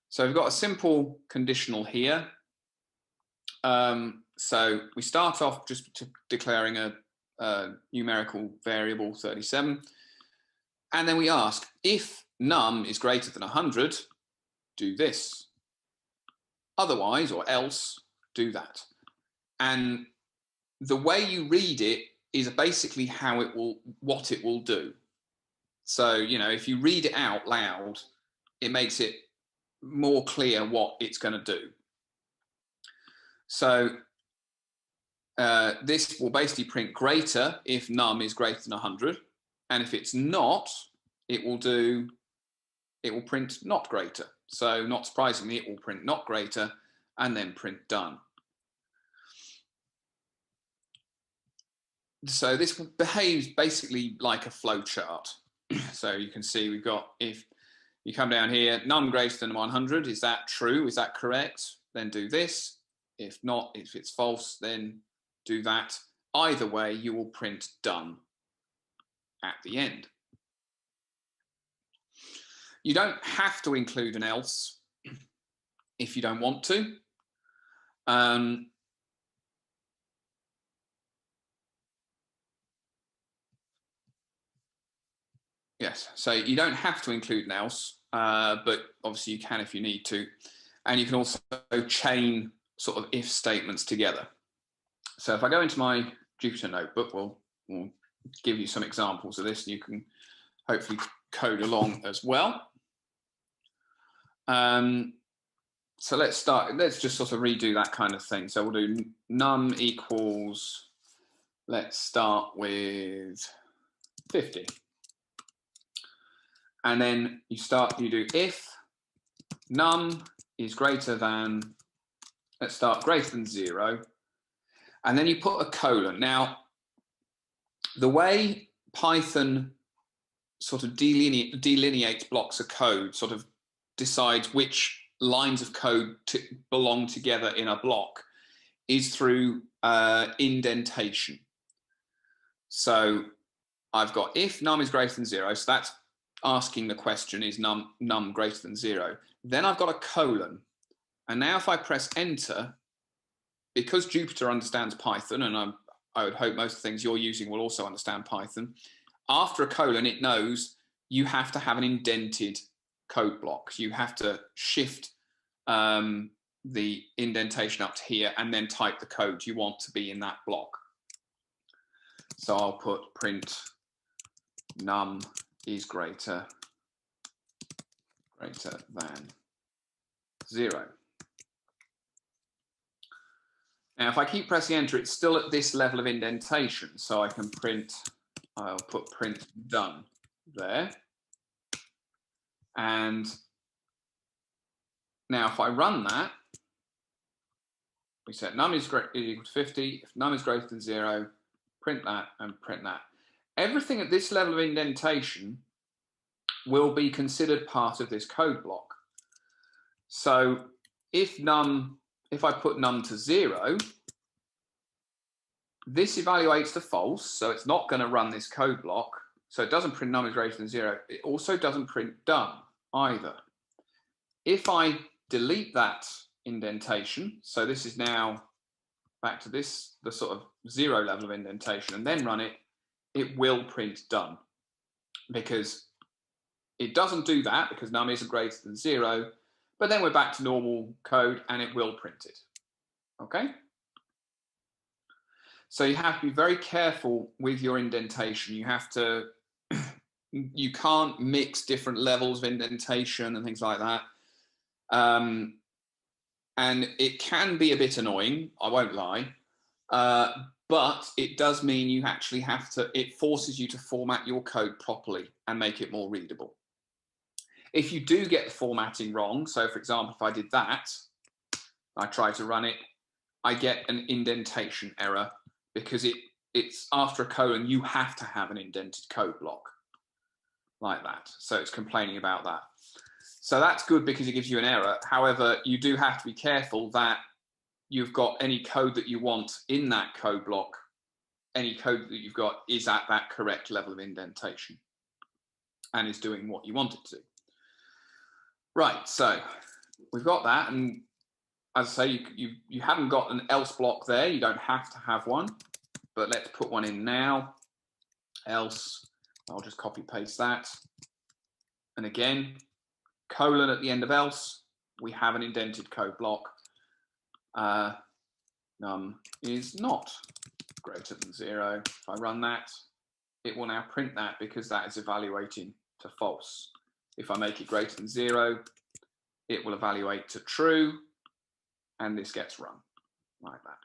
So we've got a simple conditional here. So we start off just declaring a numerical variable 37. And then we ask, if num is greater than 100, do this. Otherwise, or else, do that. And the way you read it is basically what it will do. So, you know, if you read it out loud, it makes it more clear what it's going to do. So this will basically print greater if num is greater than 100. And if it's not, it will print not greater. So not surprisingly, it will print not greater and then print done. So this behaves basically like a flow chart. So you can see we've got, if you come down here, num greater than 100, is that true? Is that correct? Then do this. If not, if it's false, then do that. Either way, you will print done at the end. You don't have to include an else if you don't want to. Yes, so you don't have to include an else, but obviously you can if you need to. And you can also chain sort of if statements together. So if I go into my Jupyter notebook, we'll give you some examples of this, and you can hopefully code along as well. So let's just sort of redo that kind of thing. So we'll do num equals, let's start with 50. And then you do if num is greater than, let's start greater than 0. And then you put a colon. Now, the way Python sort of delineates blocks of code, sort of decides which lines of code belong together in a block, is through indentation. So I've got if num is greater than 0, so that's asking the question, is num greater than 0? Then I've got a colon. And now if I press enter, because Jupyter understands Python, and I would hope most of the things you're using will also understand Python, after a colon, it knows you have to have an indented code block. You have to shift the indentation up to here and then type the code you want to be in that block. So I'll put print num is greater greater than 0. Now, if I keep pressing enter, it's still at this level of indentation. So I can print, I'll put print done there. And now if I run that, we set num is equal to 50. If num is greater than 0, print that and print that. Everything at this level of indentation will be considered part of this code block. So if I put num to 0, this evaluates to false, so it's not going to run this code block. So it doesn't print num is greater than 0. It also doesn't print done either. If I delete that indentation, so this is now back to this, the sort of 0 level of indentation, and then run it, it will print done, because it doesn't do that because num isn't greater than 0, but then we're back to normal code and it will print it. Okay? So you have to be very careful with your indentation. You have to, you can't mix different levels of indentation and things like that. And it can be a bit annoying, I won't lie, but it does mean you actually have to, it forces you to format your code properly and make it more readable. If you do get the formatting wrong, so for example, if I did that, I try to run it, I get an indentation error because it's after a colon, you have to have an indented code block like that. So it's complaining about that. So that's good because it gives you an error. However, you do have to be careful that you've got any code that you want in that code block, any code that you've got is at that correct level of indentation and is doing what you want it to. Right, so we've got that, and as I say, you haven't got an else block there. You don't have to have one, but let's put one in now. Else, I'll just copy paste that. And again, colon at the end of else, we have an indented code block. Num is not greater than 0. If I run that, it will now print that because that is evaluating to false. If I make it greater than 0, it will evaluate to true, and this gets run like that.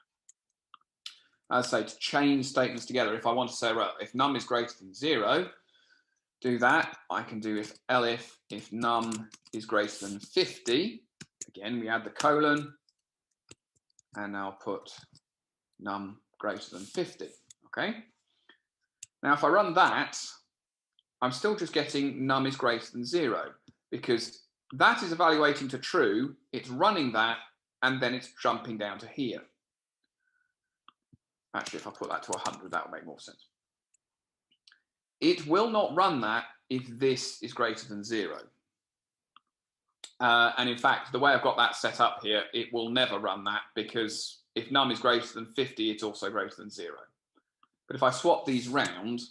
As I say, to chain statements together, if I want to say, well, if num is greater than 0, do that. I can do if num is greater than 50. Again, we add the colon, and now put num greater than 50. Okay. Now, if I run that, I'm still just getting num is greater than 0 because that is evaluating to true. It's running that, and then it's jumping down to here. Actually, if I put that to 100, that would make more sense. It will not run that if this is greater than 0. And in fact, the way I've got that set up here, it will never run that because if num is greater than 50, it's also greater than 0. But if I swap these round,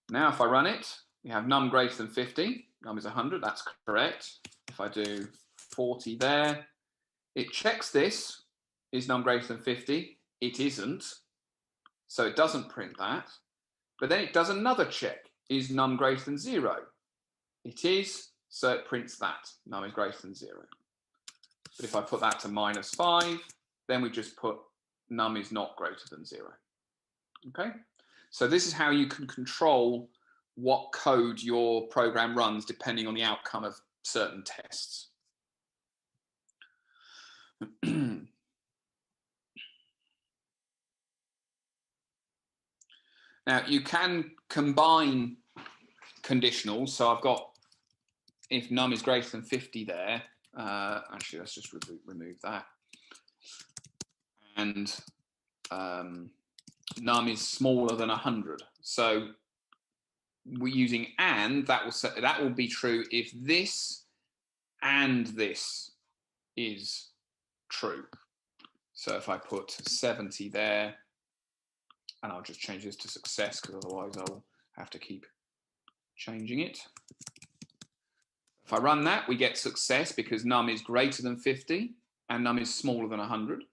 now if I run it, we have num greater than 50, num is 100, that's correct. If I do 40 there, it checks this, is num greater than 50? It isn't, so it doesn't print that. But then it does another check, is num greater than 0? It is, so it prints that, num is greater than 0. But if I put that to -5, then we just put num is not greater than 0. Okay, so this is how you can control what code your program runs depending on the outcome of certain tests. Now you can combine conditionals. So I've got if num is greater than 50 there. Actually, let's just remove that. And num is smaller than 100. So we're using and that will be true if this and this is true. So if I put 70 there, and I'll just change this to success because otherwise I'll have to keep changing it. If I run that, we get success because num is greater than 50 and num is smaller than 100.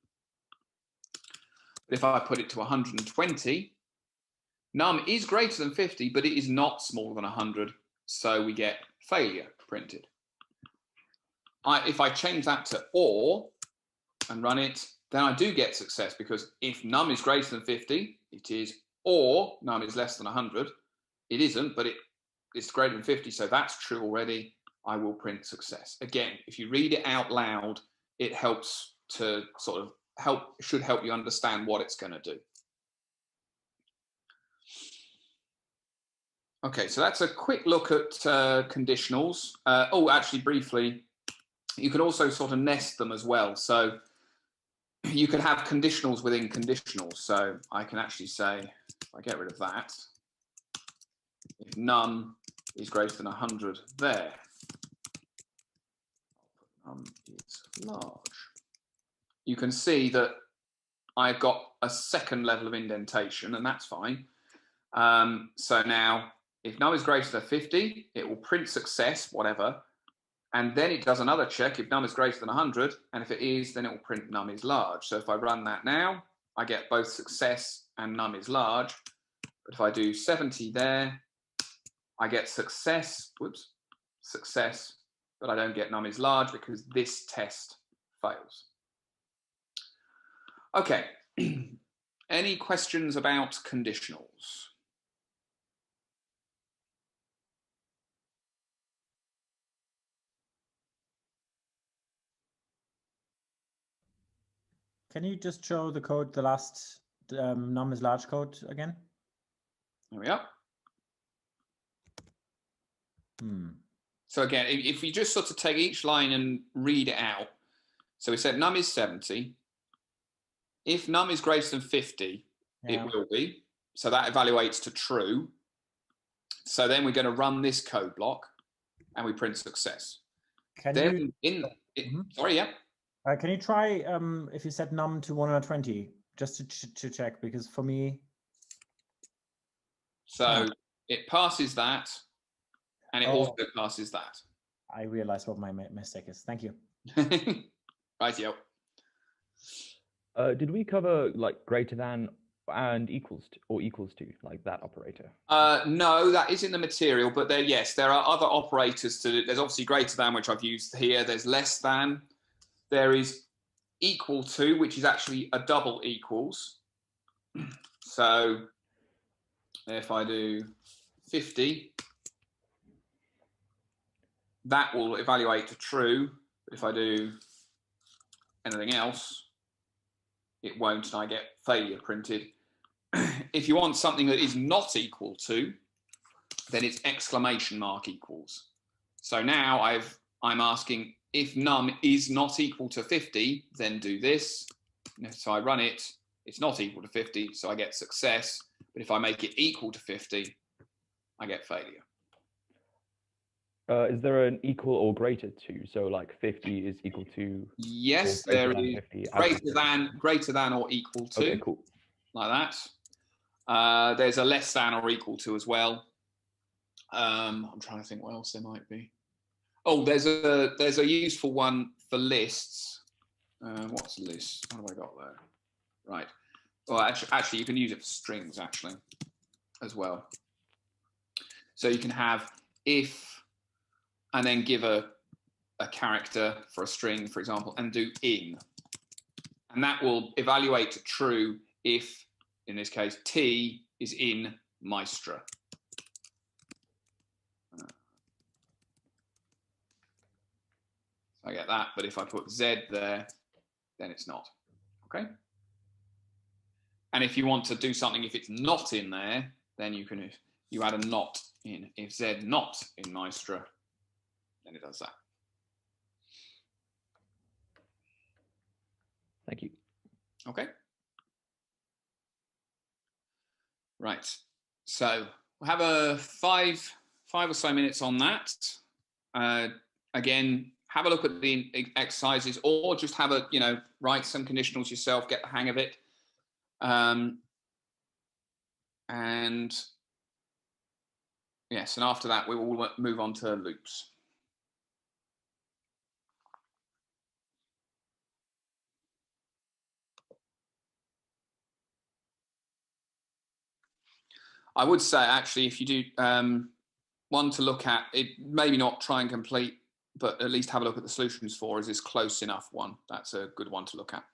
But if I put it to 120, num is greater than 50, but it is not smaller than 100. So we get failure printed. If I change that to or and run it, then I do get success, because if num is greater than 50, it is, or num is less than 100, it isn't, but it's greater than 50, so that's true already. I will print success. Again, if you read it out loud, it helps to sort of should help you understand what it's going to do. Okay, so that's a quick look at conditionals. Oh, actually, briefly, you can also sort of nest them as well. So you can have conditionals within conditionals. So I can actually say, if I get rid of that, if num is greater than 100 there, num is large. You can see that I've got a second level of indentation, and that's fine. So now, if num is greater than 50, it will print success, whatever. And then it does another check if num is greater than 100. And if it is, then it will print num is large. So if I run that now, I get both success and num is large. But if I do 70 there, I get success, success, but I don't get num is large because this test fails. Okay, any questions about conditionals? Can you just show the code, the last num is large code again? There we are. Hmm. So again, if we just sort of take each line and read it out. So we said num is 70. If num is greater than 50, Yeah. it will be. So that evaluates to true. So then we're going to run this code block and we print success. Can then you? Sorry, yeah. Can you try if you set num to 120 just to check, because for me. So it passes that, and it also passes that. I realize what my mistake is. Thank you. Right, yeah. Did we cover like greater than and equals to, or equals to, like that operator? No, that is in the material, but there are other operators to. There's obviously greater than, which I've used here. There's less than. There is equal to, which is actually a double equals. So if I do 50, that will evaluate to true. But if I do anything else, it won't, and I get failure printed. If you want something that is not equal to, then it's exclamation mark equals. So now I'm asking, if num is not equal to 50, then do this. So I run it, it's not equal to 50, so I get success. But if I make it equal to 50, I get failure. Is there an equal or greater to? So like 50 is equal to? Yes, there is 50, greater than or equal to. Okay, cool. Like that. There's a less than or equal to as well. I'm trying to think what else there might be. Oh, there's a useful one for lists. What's a list? What have I got there? Right. Well, actually, you can use it for strings actually, as well. So you can have if, and then give a character for a string, for example, and do in, and that will evaluate to true if, in this case, T is in Maestra. I get that, but if I put Z there, then it's not. Okay. And if you want to do something, if it's not in there, then you add a not in. If Z not in Maestra, then it does that. Thank you. Okay. Right. So we'll have a five or so minutes on that. Again, have a look at the exercises, or just have write some conditionals yourself, get the hang of it. And yes, and after that, we will move on to loops. I would say actually, if you do one to look at, it maybe not try and complete, but at least have a look at the solutions for. Is this close enough one? That's a good one to look at.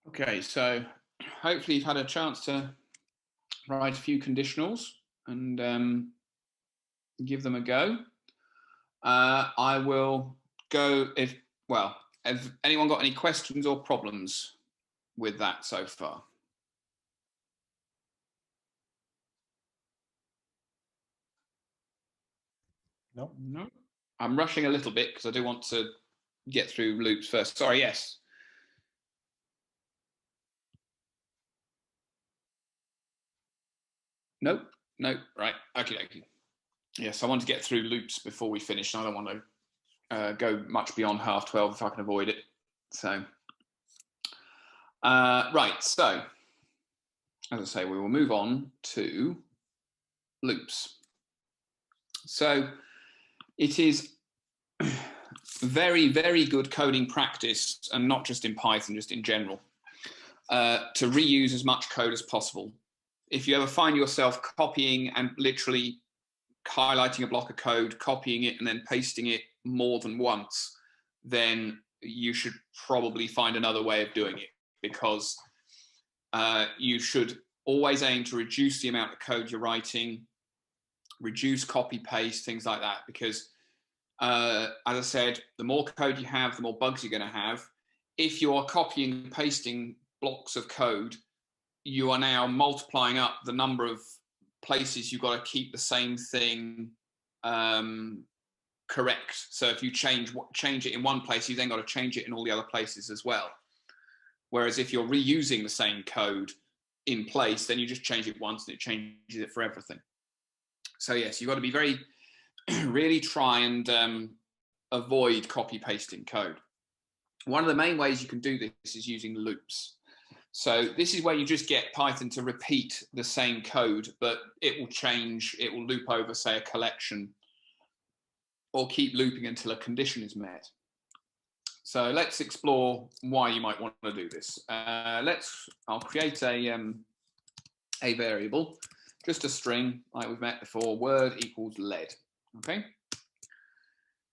Okay, so hopefully you've had a chance to write a few conditionals and give them a go. I will go have anyone got any questions or problems with that so far? No. No. I'm rushing a little bit because I do want to get through loops first. Sorry, yes. Nope. Nope. Right. Okay. Yes, I want to get through loops before we finish. I don't want to go much beyond 12:30 if I can avoid it. So, right. So, as I say, we will move on to loops. So, it is very, very good coding practice, and not just in Python, just in general, to reuse as much code as possible. If you ever find yourself copying and literally highlighting a block of code, copying it, and then pasting it more than once, then you should probably find another way of doing it, because you should always aim to reduce the amount of code you're writing, reduce copy paste, things like that, because as I said, the more code you have, the more bugs you're going to have. If you are copying and pasting blocks of code, you are now multiplying up the number of places you've got to keep the same thing correct. So if you change it in one place, you then got to change it in all the other places as well. Whereas if you're reusing the same code in place, then you just change it once and it changes it for everything. So yes, you've got to be very, really try and avoid copy pasting code. One of the main ways you can do this is using loops. So this is where you just get Python to repeat the same code, but it will change, it will loop over, say, a collection, or keep looping until a condition is met. So let's explore why you might want to do this. I'll create a variable, just a string like we've met before, word equals lead, okay?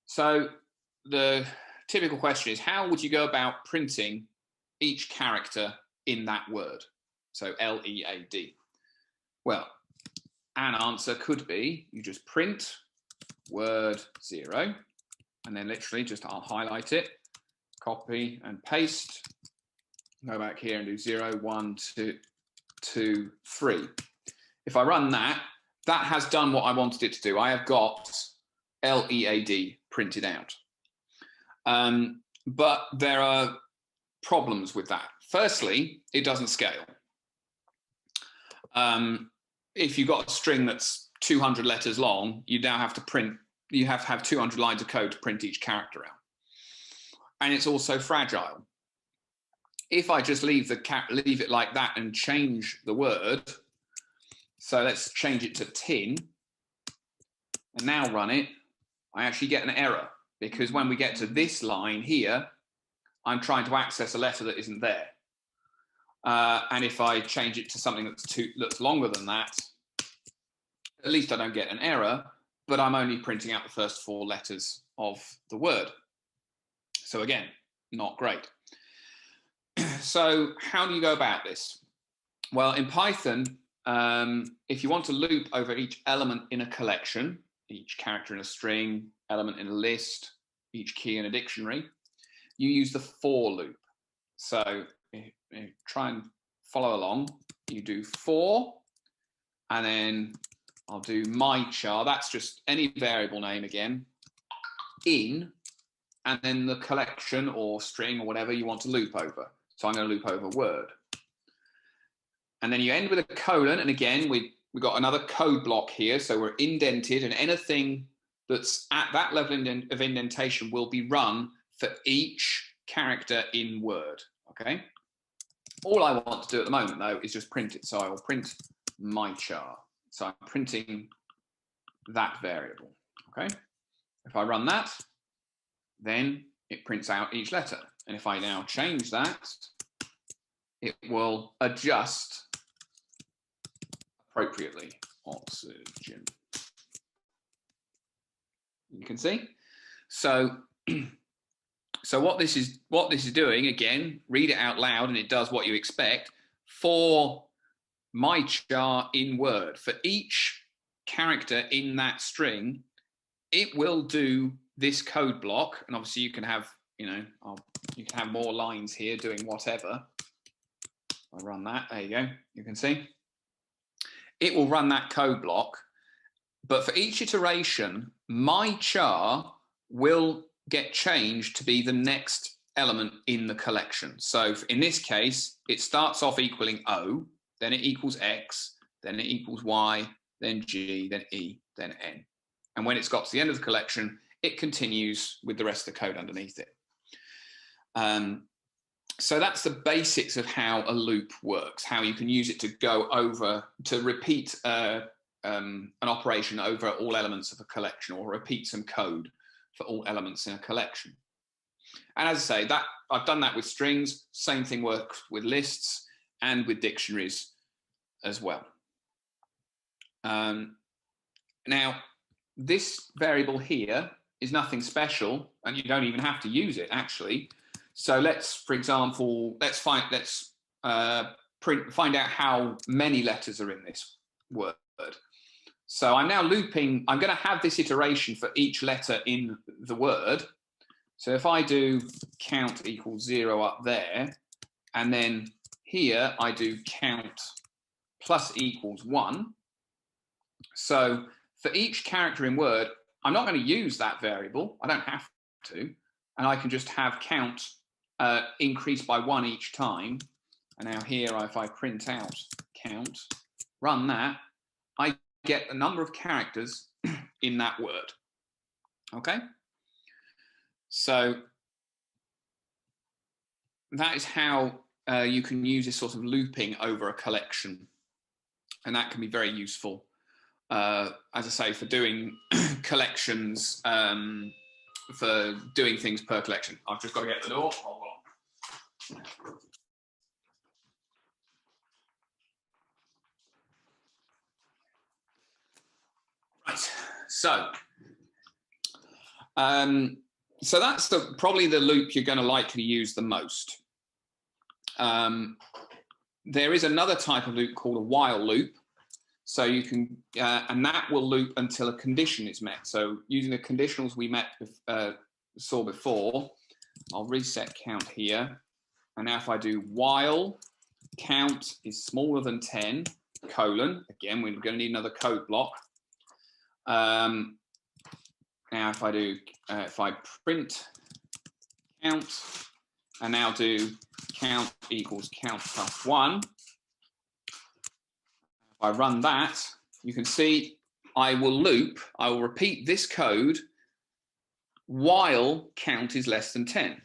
So the typical question is, how would you go about printing each character in that word? So L-E-A-D. Well, an answer could be you just print word 0, and then literally just I'll highlight it, copy and paste, go back here and do 0, 1, 2, 3. If I run that, that has done what I wanted it to do. I have got L-E-A-D printed out. But there are problems with that. Firstly, it doesn't scale. If you've got a string that's 200 letters long, you now have to print, you have to have 200 lines of code to print each character out. And it's also fragile. If I just leave it like that and change the word, so let's change it to tin, and now run it, I actually get an error, because when we get to this line here, I'm trying to access a letter that isn't there. And if I change it to something that's longer than that, at least I don't get an error, but I'm only printing out the first 4 letters of the word. So again, not great. So how do you go about this? Well, in Python, if you want to loop over each element in a collection, each character in a string, element in a list, each key in a dictionary, you use the for loop. So if you try and follow along, you do for, and then I'll do my char, that's just any variable name again, in, and then the collection or string or whatever you want to loop over. So I'm going to loop over word. And then you end with a colon, and again, we've got another code block here, so we're indented, and anything that's at that level of indentation will be run for each character in Word, okay? All I want to do at the moment, though, is just print it. So I will print my char. So I'm printing that variable, okay? If I run that, then it prints out each letter. And if I now change that, it will adjust appropriately. Oxygen. You can see. So So what this is doing, again, read it out loud and it does what you expect. For my char in Word, for each character in that string, it will do this code block. And obviously you can have, you can have more lines here doing whatever. I run that, there you go, you can see. It will run that code block, but for each iteration, my char will get changed to be the next element in the collection. So in this case, it starts off equaling O, then it equals X, then it equals Y, then G, then E, then N. And when it's got to the end of the collection, it continues with the rest of the code underneath it. So that's the basics of how a loop works, how you can use it to go over, to repeat an operation over all elements of a collection, or repeat some code for all elements in a collection. And as I say, that I've done that with strings. Same thing works with lists and with dictionaries as well. Now, this variable here is nothing special, and you don't even have to use it actually. So let's, for example, let's find out how many letters are in this word. So I'm now looping. I'm going to have this iteration for each letter in the word. So if I do count equals 0 up there, and then here I do count plus equals 1. So for each character in Word, I'm not going to use that variable. I don't have to. And I can just have count increase by 1 each time. And now here, if I print out count, run that, I get the number of characters in that word. Okay? So that is how you can use this sort of looping over a collection. And that can be very useful, as I say, for doing collections, for doing things per collection. I've just got to get the door. Hold on. Right, so that's probably the loop you're going to likely use the most. There is another type of loop called a while loop. So you can, and that will loop until a condition is met. So using the conditionals we saw before, I'll reset count here. And now if I do while count is smaller than 10, colon, again, we're going to need another code block. Now if I print count and now do count equals count plus 1, if I run that, you can see I will repeat this code while count is less than 10.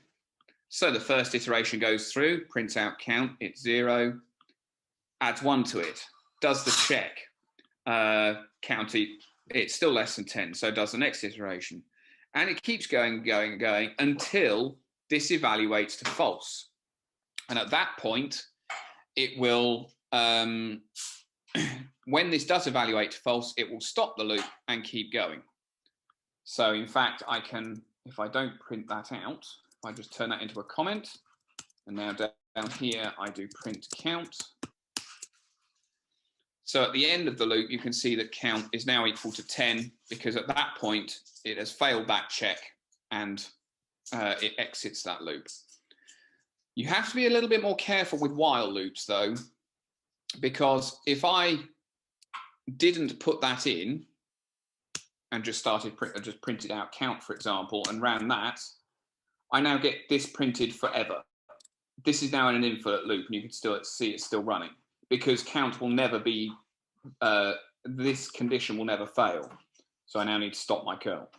So the first iteration goes through, prints out count, it's 0, adds 1 to it, does the check, count it's still less than 10, so it does the next iteration. And it keeps going until this evaluates to false. And at that point, it will, when this does evaluate to false, it will stop the loop and keep going. So in fact, I can, if I don't print that out, I just turn that into a comment. And now down here, I do print count. So at the end of the loop, you can see that count is now equal to 10, because at that point, it has failed that check and it exits that loop. You have to be a little bit more careful with while loops, though, because if I didn't put that in and just printed out count, for example, and ran that, I now get this printed forever. This is now in an infinite loop, and you can still see it's still running, because count will never be, this condition will never fail. So I now need to stop my curl.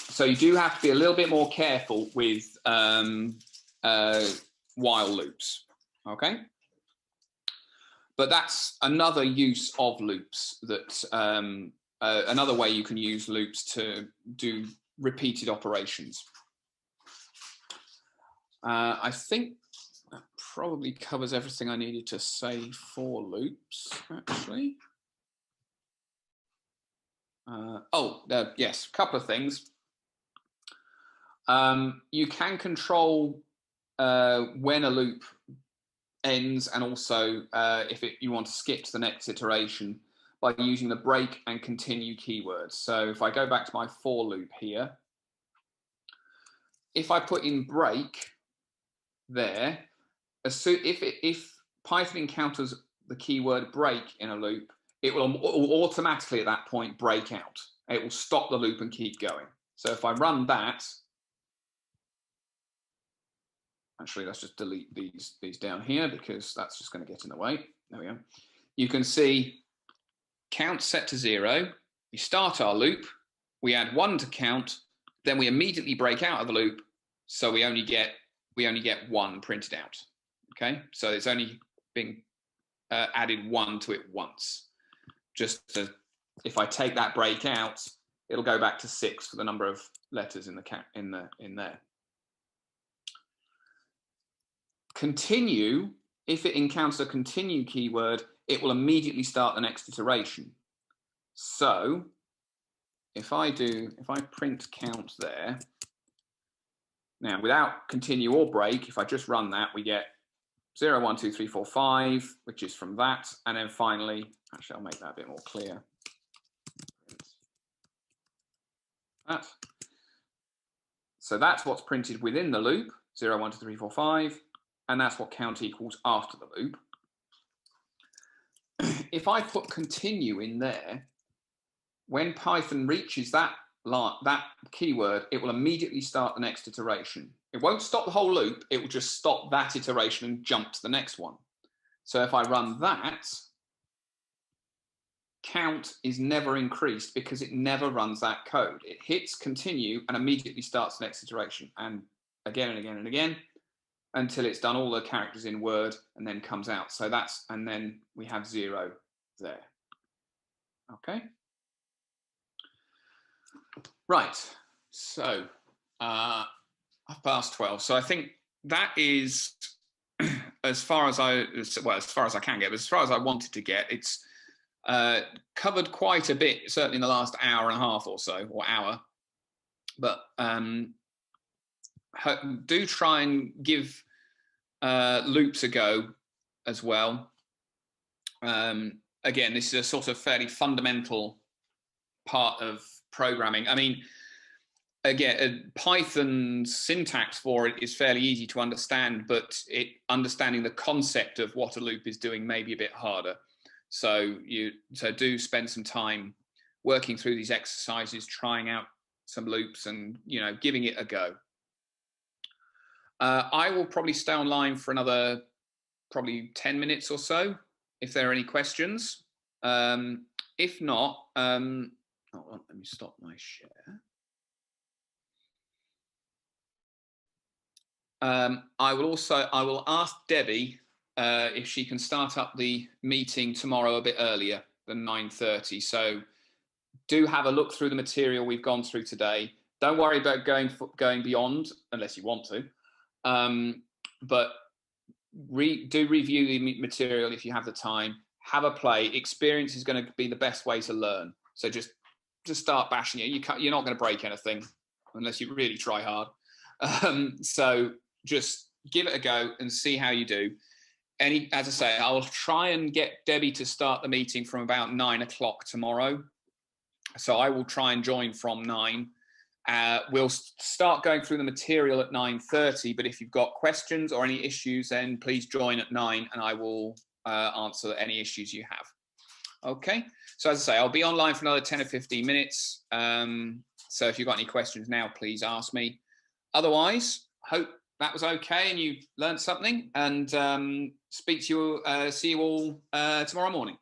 So you do have to be a little bit more careful with while loops, okay? But that's another use of loops, that another way you can use loops to do repeated operations. I think that probably covers everything I needed to say for loops, actually. Yes, a couple of things. You can control when a loop ends, and also if you want to skip to the next iteration by using the break and continue keywords. So if I go back to my for loop here, if I put in break there, if Python encounters the keyword break in a loop, it will automatically at that point break out. It will stop the loop and keep going. So if I run that, actually, let's just delete these down here because that's just going to get in the way. There we go. You can see count set to 0. We start our loop, we add 1 to count, then we immediately break out of the loop, so we only get 1 printed out. Okay, so it's only being added 1 to it once. Just to, if I take that break out, it'll go back to 6 for the number of letters in there. Continue, if it encounters a continue keyword, it will immediately start the next iteration. So if I print count there, now without continue or break, if I just run that, we get 0, 1, 2, 3, 4, 5, which is from that. And then finally, actually, I'll make that a bit more clear. That. So that's what's printed within the loop, 0, 1, 2, 3, 4, 5. And that's what count equals after the loop. If I put continue in there, when Python reaches that keyword, it will immediately start the next iteration. It won't stop the whole loop, it will just stop that iteration and jump to the next one. So if I run that, count is never increased because it never runs that code. It hits continue and immediately starts the next iteration, and again and again and again, until it's done all the characters in Word and then comes out. So that's, and then we have 0 there. Okay. Right. So 12:30. So I think that is as far as I can get, but as far as I wanted to get. It's covered quite a bit, certainly in the last hour and a half or so, or hour. But do try and give loops a go as well. Again, this is a sort of fairly fundamental part of programming. I mean, again, Python's syntax for it is fairly easy to understand, but understanding the concept of what a loop is doing may be a bit harder. So do spend some time working through these exercises, trying out some loops, and giving it a go. I will probably stay online for another probably 10 minutes or so if there are any questions. If not, hold on, let me stop my share. I will ask Debbie if she can start up the meeting tomorrow a bit earlier than 9:30. So do have a look through the material we've gone through today. Don't worry about going beyond unless you want to. But do review the material if you have the time. Have a play. Experience is going to be the best way to learn. So just start bashing it. You're not going to break anything unless you really try hard. So just give it a go and see how you do. As I say, I'll try and get Debbie to start the meeting from about 9 o'clock tomorrow. So I will try and join from 9. We'll start going through the material at 9:30, but if you've got questions or any issues, then please join at 9 and I will answer any issues you have. Okay, so as I say, I'll be online for another 10 or 15 minutes. So if you've got any questions now, please ask me. Otherwise, hope that was okay and you learned something, and see you all tomorrow morning.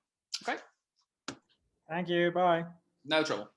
Okay. Thank you. Bye. No trouble.